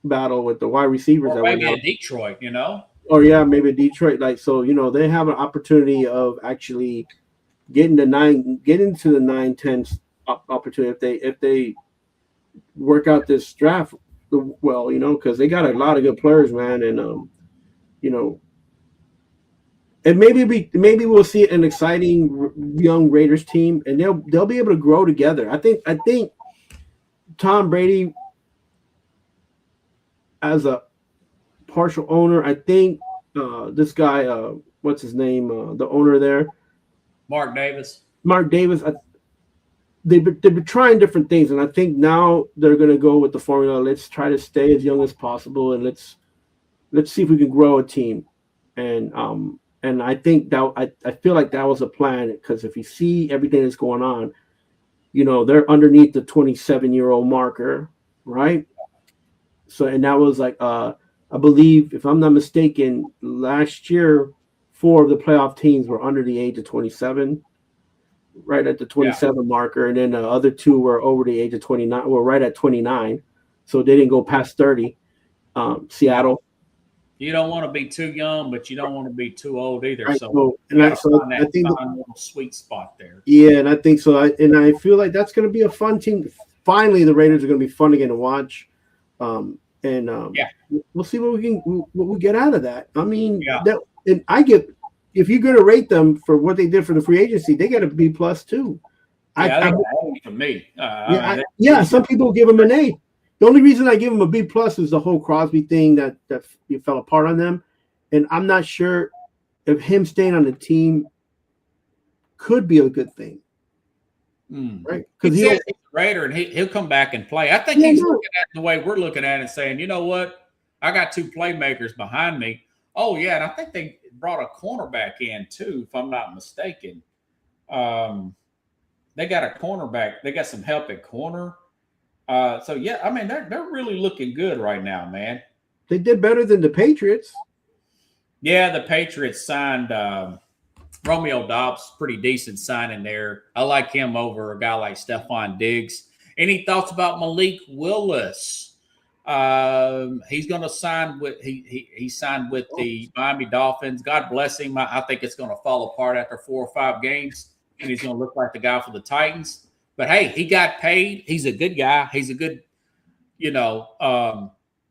battle with the wide receivers. Or maybe in Detroit, Or maybe Detroit. Like so, they have an opportunity of actually getting to the 9-10 opportunity if they work out this draft well, because they got a lot of good players, man, and and maybe we'll see an exciting young Raiders team, and they'll be able to grow together. I think Tom Brady, as a partial owner, I think this guy, what's his name, the owner there, Mark Davis. They've been trying different things, and I think now they're going to go with the formula. Let's try to stay as young as possible, and let's see if we can grow a team. And And I think that I feel like that was a plan because if you see everything that's going on, they're underneath the 27-year-old marker, right? So, and that was like, I believe, if I'm not mistaken, last year, 4 of the playoff teams were under the age of 27, right at the 27 marker, and then the other 2 were over the age of 29, well, right at 29, so they didn't go past 30. Seattle. You don't want to be too young, but you don't want to be too old either. Right. So, I think fine little sweet spot there. Yeah, and I think so. I feel like that's going to be a fun team. Finally, the Raiders are going to be fun again to watch. We'll see what we get out of that. I mean, if you're going to rate them for what they did for the free agency, they got a B+ too. For me. Some people give them an A. The only reason I give them a B+ is the whole Crosby thing that fell apart on them, and I'm not sure if him staying on the team could be a good thing, right? Because he's a Raider and he'll come back and play. I think he's looking at it the way we're looking at it and saying, you know what, I got 2 playmakers behind me. Oh yeah, and I think they brought a cornerback in too, if I'm not mistaken. They got a cornerback. They got some help at corner. So yeah, I mean they're really looking good right now, man. They did better than the Patriots. Yeah, the Patriots signed Romeo Doubs, pretty decent signing there. I like him over a guy like Stephon Diggs. Any thoughts about Malik Willis? He's going to sign with he signed with the Miami Dolphins. God bless him. I think it's going to fall apart after 4 or 5 games, and he's going to look like the guy for the Titans. But hey, he got paid. He's a good guy. He's a good,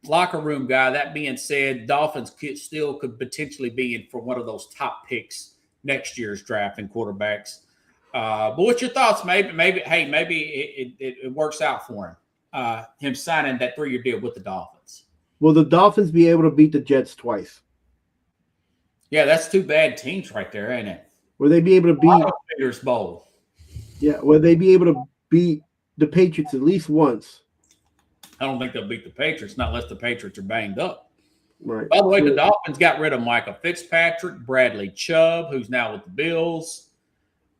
locker room guy. That being said, Dolphins could potentially be in for one of those top picks next year's draft in quarterbacks. But what's your thoughts? Maybe it works out for him signing that 3-year deal with the Dolphins. Will the Dolphins be able to beat the Jets twice? Yeah, that's 2 bad teams right there, ain't it? Will they be able to beat Peters Bowl? Yeah, will they be able to beat the Patriots at least once? I don't think they'll beat the Patriots, not unless the Patriots are banged up. Right. By the way, the Dolphins got rid of Michael Fitzpatrick, Bradley Chubb, who's now with the Bills.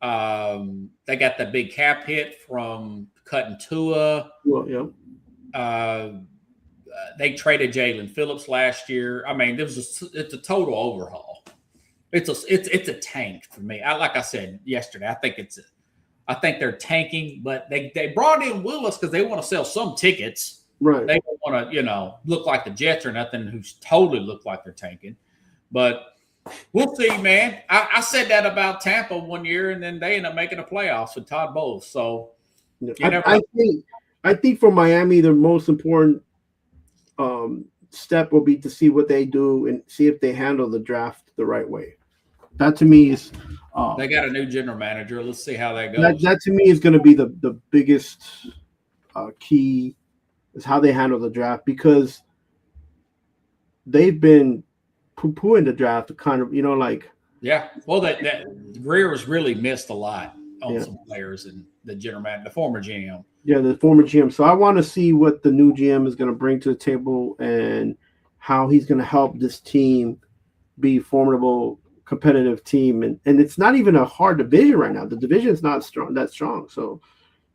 They got the big cap hit from cutting Tua. Well, yeah. They traded Jalen Phillips last year. I mean, it's a total overhaul. It's a tank for me. Like I said yesterday, I think they're tanking, but they brought in Willis because they want to sell some tickets. Right. They don't want to, look like the Jets or nothing, who's totally look like they're tanking. But we'll see, man. I said that about Tampa one year, and then they end up making the playoffs with Todd Bowles. So I think for Miami, the most important step will be to see what they do and see if they handle the draft the right way. That to me is they got a new general manager. Let's see how that goes. That to me is going to be the biggest key is how they handle the draft, because they've been poo-pooing the draft kind of, yeah. Well, that Greer was really missed a lot on some players and the general manager, the former GM. Yeah, the former GM. So I want to see what the new GM is going to bring to the table and how he's going to help this team be formidable, competitive team. And it's not even a hard division right now. The division is not that strong. So,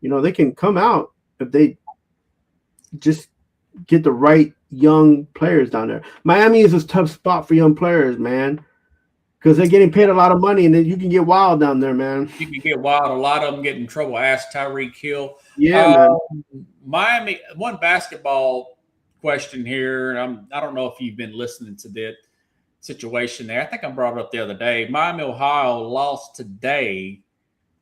they can come out if they just get the right young players down there. Miami is a tough spot for young players, man, because they're getting paid a lot of money, and then you can get wild down there, man. You can get wild. A lot of them get in trouble. Ask Tyreek Hill. Yeah, man. Miami. One basketball question here. I don't know if you've been listening to that situation there. I think I brought it up the other day. Miami, Ohio lost today.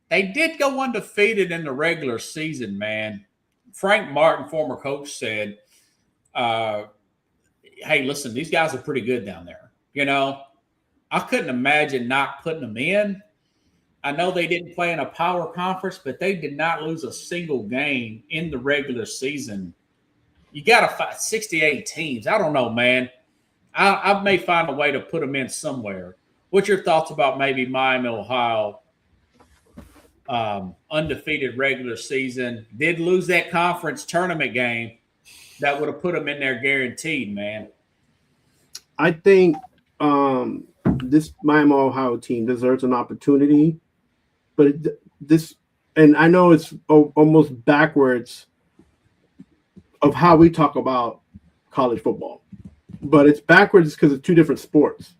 They did go undefeated in the regular season, man. Frank Martin, former coach, said, hey, listen, these guys are pretty good down there. I couldn't imagine not putting them in. I know they didn't play in a power conference, but they did not lose a single game in the regular season. You got to fight 68 teams. I don't know, man. I may find a way to put them in somewhere. What's your thoughts about maybe Miami, Ohio, undefeated regular season, did lose that conference tournament game that would have put them in there guaranteed, man? I think this Miami Ohio team deserves an opportunity, but this, and I know it's almost backwards of how we talk about college football, but it's backwards because it's two different sports.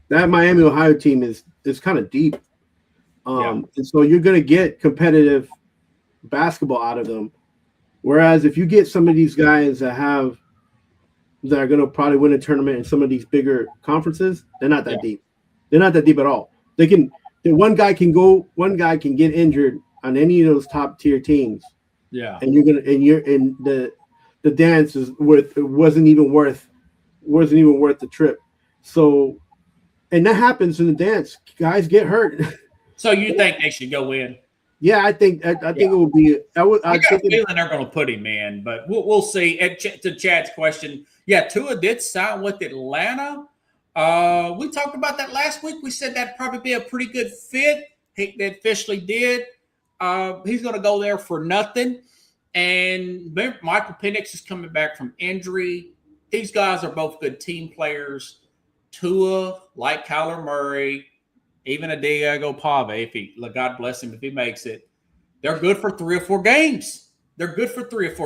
That Miami Ohio team is kind of deep, and so you're going to get competitive basketball out of them. Whereas if you get some of these guys that are going to probably win a tournament in some of these bigger conferences, they're not that deep. They're not that deep at all. One guy can get injured on any of those top tier teams. Yeah, and the dance wasn't even worth the trip. So, and that happens in the dance. Guys get hurt. So you think they should go in? Yeah, I think it will be. I got a feeling they're going to put him in, but we'll see. To Chad's question, yeah, Tua did sign with Atlanta. We talked about that last week. We said that'd probably be a pretty good fit. They officially did. He's going to go there for nothing. And Michael Penix is coming back from injury. These guys are both good team players. Tua, like Kyler Murray, even a Diego Pave, God bless him if he makes it, they're good for 3 or 4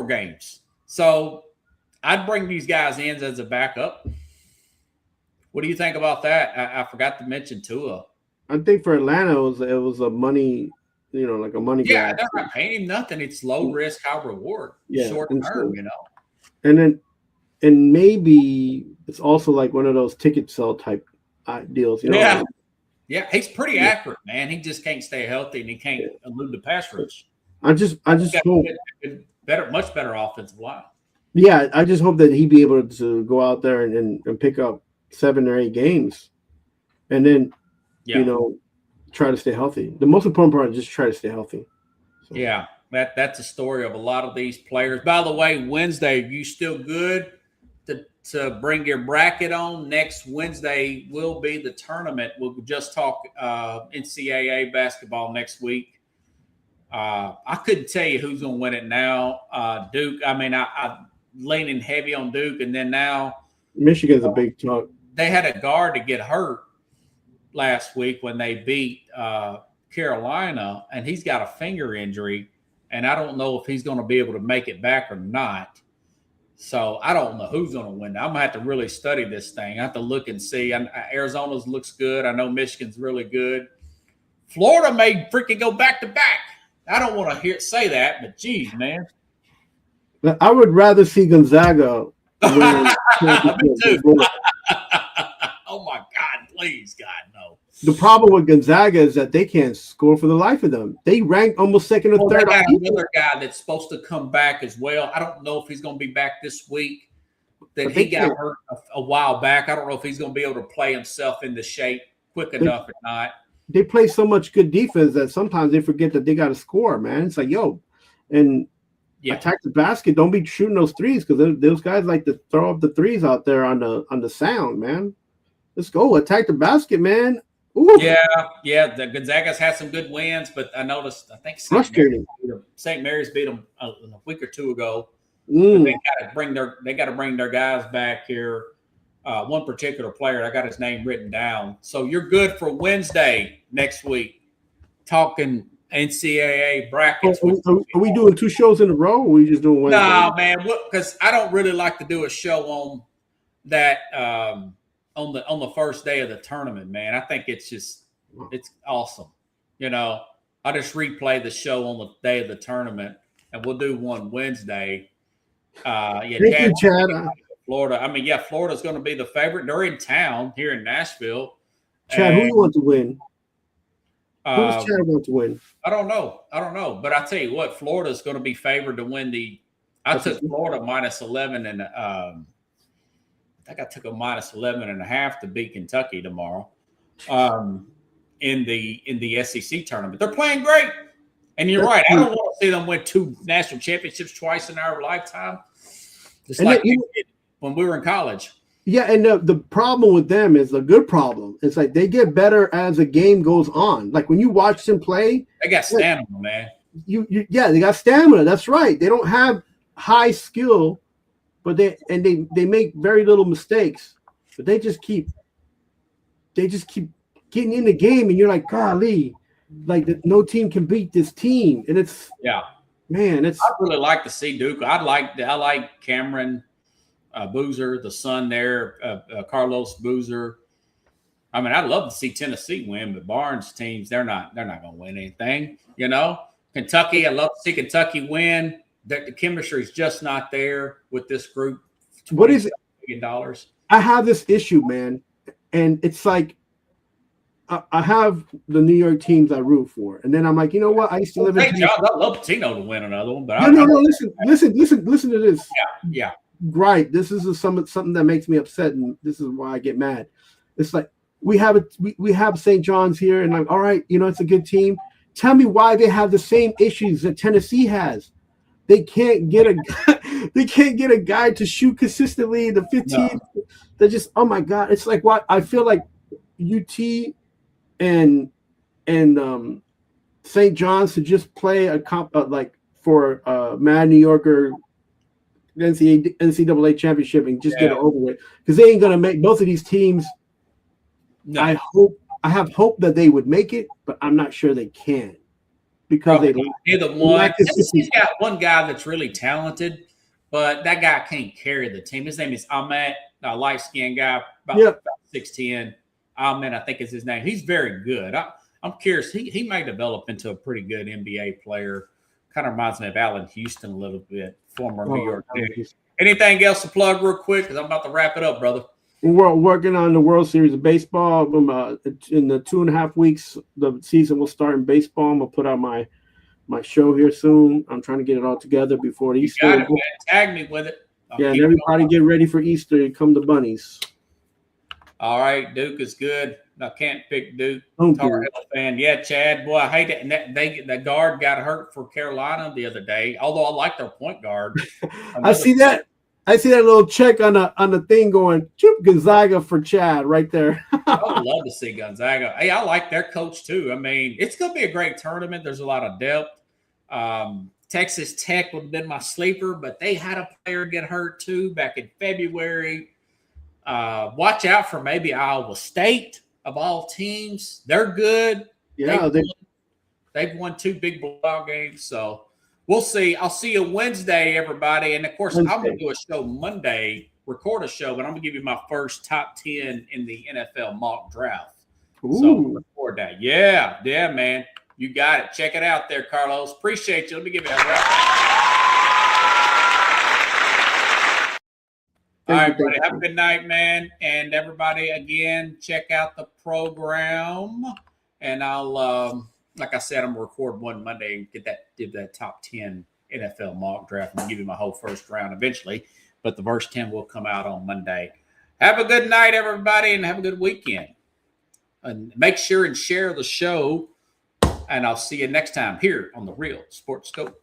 games. So I'd bring these guys in as a backup. What do you think about that? I forgot to mention Tua. I think for Atlanta, it was a money, like a money grab. Yeah, they're not paying him nothing. It's low risk, high reward. Yeah, short term, And maybe it's also like one of those ticket sell type deals. Yeah, he's pretty accurate, man. He just can't stay healthy, and he can't elude the pass rush. I just hope much better offensive line. Yeah, I just hope that he'd be able to go out there and pick up 7 or 8 games, and then try to stay healthy. The most important part is just try to stay healthy. So. Yeah, that's a story of a lot of these players. By the way, Wednesday, you still good to bring your bracket on? Next Wednesday will be the tournament. We'll just talk NCAA basketball next week. I couldn't tell you who's going to win it now. Duke, I'm leaning heavy on Duke, and then now Michigan's a big talk. They had a guard to get hurt last week when they beat Carolina, and he's got a finger injury, and I don't know if he's going to be able to make it back or not. So I don't know who's going to win. I'm going to have to really study this thing. I have to look and see. Arizona's looks good. I know Michigan's really good. Florida may freaking go back-to-back. I don't want to say that, but geez, man. I would rather see Gonzaga win. Me too. Oh, my God. Please, God, no. The problem with Gonzaga is that they can't score for the life of them. They rank almost second or third. They got another guy that's supposed to come back as well. I don't know if he's going to be back this week. He got hurt a while back. I don't know if he's going to be able to play himself into shape quick enough or not. They play so much good defense that sometimes they forget that they got to score, man. It's like, attack the basket. Don't be shooting those threes because those guys like to throw up the threes out there on the sound, man. Let's go. Attack the basket, man. Ooh. Yeah. The Gonzaga's had some good wins, but I noticed, I think St. Mary's beat them a week or 2 ago. They got to bring their guys back here. One particular player, I got his name written down. So you're good for Wednesday next week, talking NCAA brackets. Are we doing 2 shows in a row, or are we just doing Wednesday? No, man, because I don't really like to do a show on that on the first day of the tournament, man. I think it's awesome. I just replay the show on the day of the tournament, and we'll do one Wednesday. Thank you, Chad. Florida. Florida's going to be the favorite. They're in town here in Nashville. Chad, who do you want to win? Who does Chad want to win? I don't know. But I tell you what, Florida's going to be favored to win I took Florida minus 11 and I think I took a minus 11.5 to beat Kentucky tomorrow in the SEC tournament. They're playing great. And you're right. I don't want to see them win 2 national championships twice in our lifetime. Just like we did when we were in college. Yeah, and the problem with them is a good problem. It's like they get better as the game goes on. Like when you watch them play. They got stamina, man. They got stamina. That's right. They don't have high skill, but they make very little mistakes. But they just keep they just keep getting in the game, and you're like, golly, like no team can beat this team, and it's man, it's. I'd really like to see Duke. I like Cameron Boozer, the son there, Carlos Boozer. I mean, I'd love to see Tennessee win, but Barnes teams, they're not going to win anything. You know, Kentucky, I'd love to see Kentucky win. The chemistry is just not there with this group. What is it? $20 million. I have this issue, man, and it's like I have the New York teams I root for, and then I'm like, you know what? I used to live in. I'd love Pitino to win another one, but no. Listen to this. Yeah. Right. This is something that makes me upset, and this is why I get mad. It's like we have St. John's here, and like, all right, you know, it's a good team. Tell me why they have the same issues that Tennessee has. They can't get a guy to shoot consistently in the 15. No. They're just, oh my God. It's like what I feel like UT and St. John's to just play a like for Mad New Yorker NCAA championship and just get it over with, because they ain't gonna make both of these teams. No. I have hope that they would make it, but I'm not sure they can, because either one. He's got one guy that's really talented, but that guy can't carry the team. His name is Ahmet, a light-skinned guy, about 6'10". Ahmet, I think is his name. He's very good. I'm curious. He may develop into a pretty good NBA player. Kind of reminds me of Allen Houston a little bit, former New York Knicks. Anything else to plug real quick? Because I'm about to wrap it up, brother. We're working on the World Series of Baseball. In the 2.5 weeks, the season will start in baseball. I'm going to put out my show here soon. I'm trying to get it all together before Easter. You got it, man. Tag me with it. And everybody get ready for Easter and come to Bunnies. All right, Duke is good. I can't pick Duke. Tar Heel fan. Yeah, Chad. Boy, I hate it. And the guard got hurt for Carolina the other day. Although I like their point guard. I see that little check on the thing going, Gonzaga for Chad right there. I would love to see Gonzaga. Hey, I like their coach too. I mean, it's going to be a great tournament. There's a lot of depth. Texas Tech would have been my sleeper, but they had a player get hurt too back in February. Watch out for maybe Iowa State. Of all teams, they're good. Yeah, they've won 2 big blowout games. So we'll see. I'll see you Wednesday, everybody. And of course, I'm going to do a show Monday, record a show, but I'm going to give you my first top 10 in the NFL mock draft. Ooh. So record that. Yeah, man. You got it. Check it out there, Carlos. Appreciate you. Let me give you that. All right, buddy. Have a good night, man. And everybody, again, check out the program. And I'll, like I said, I'm going to record one Monday and give that top 10 NFL mock draft and give you my whole first round eventually. But the first 10 will come out on Monday. Have a good night, everybody, and have a good weekend. And make sure and share the show. And I'll see you next time here on the Real Sports Scope.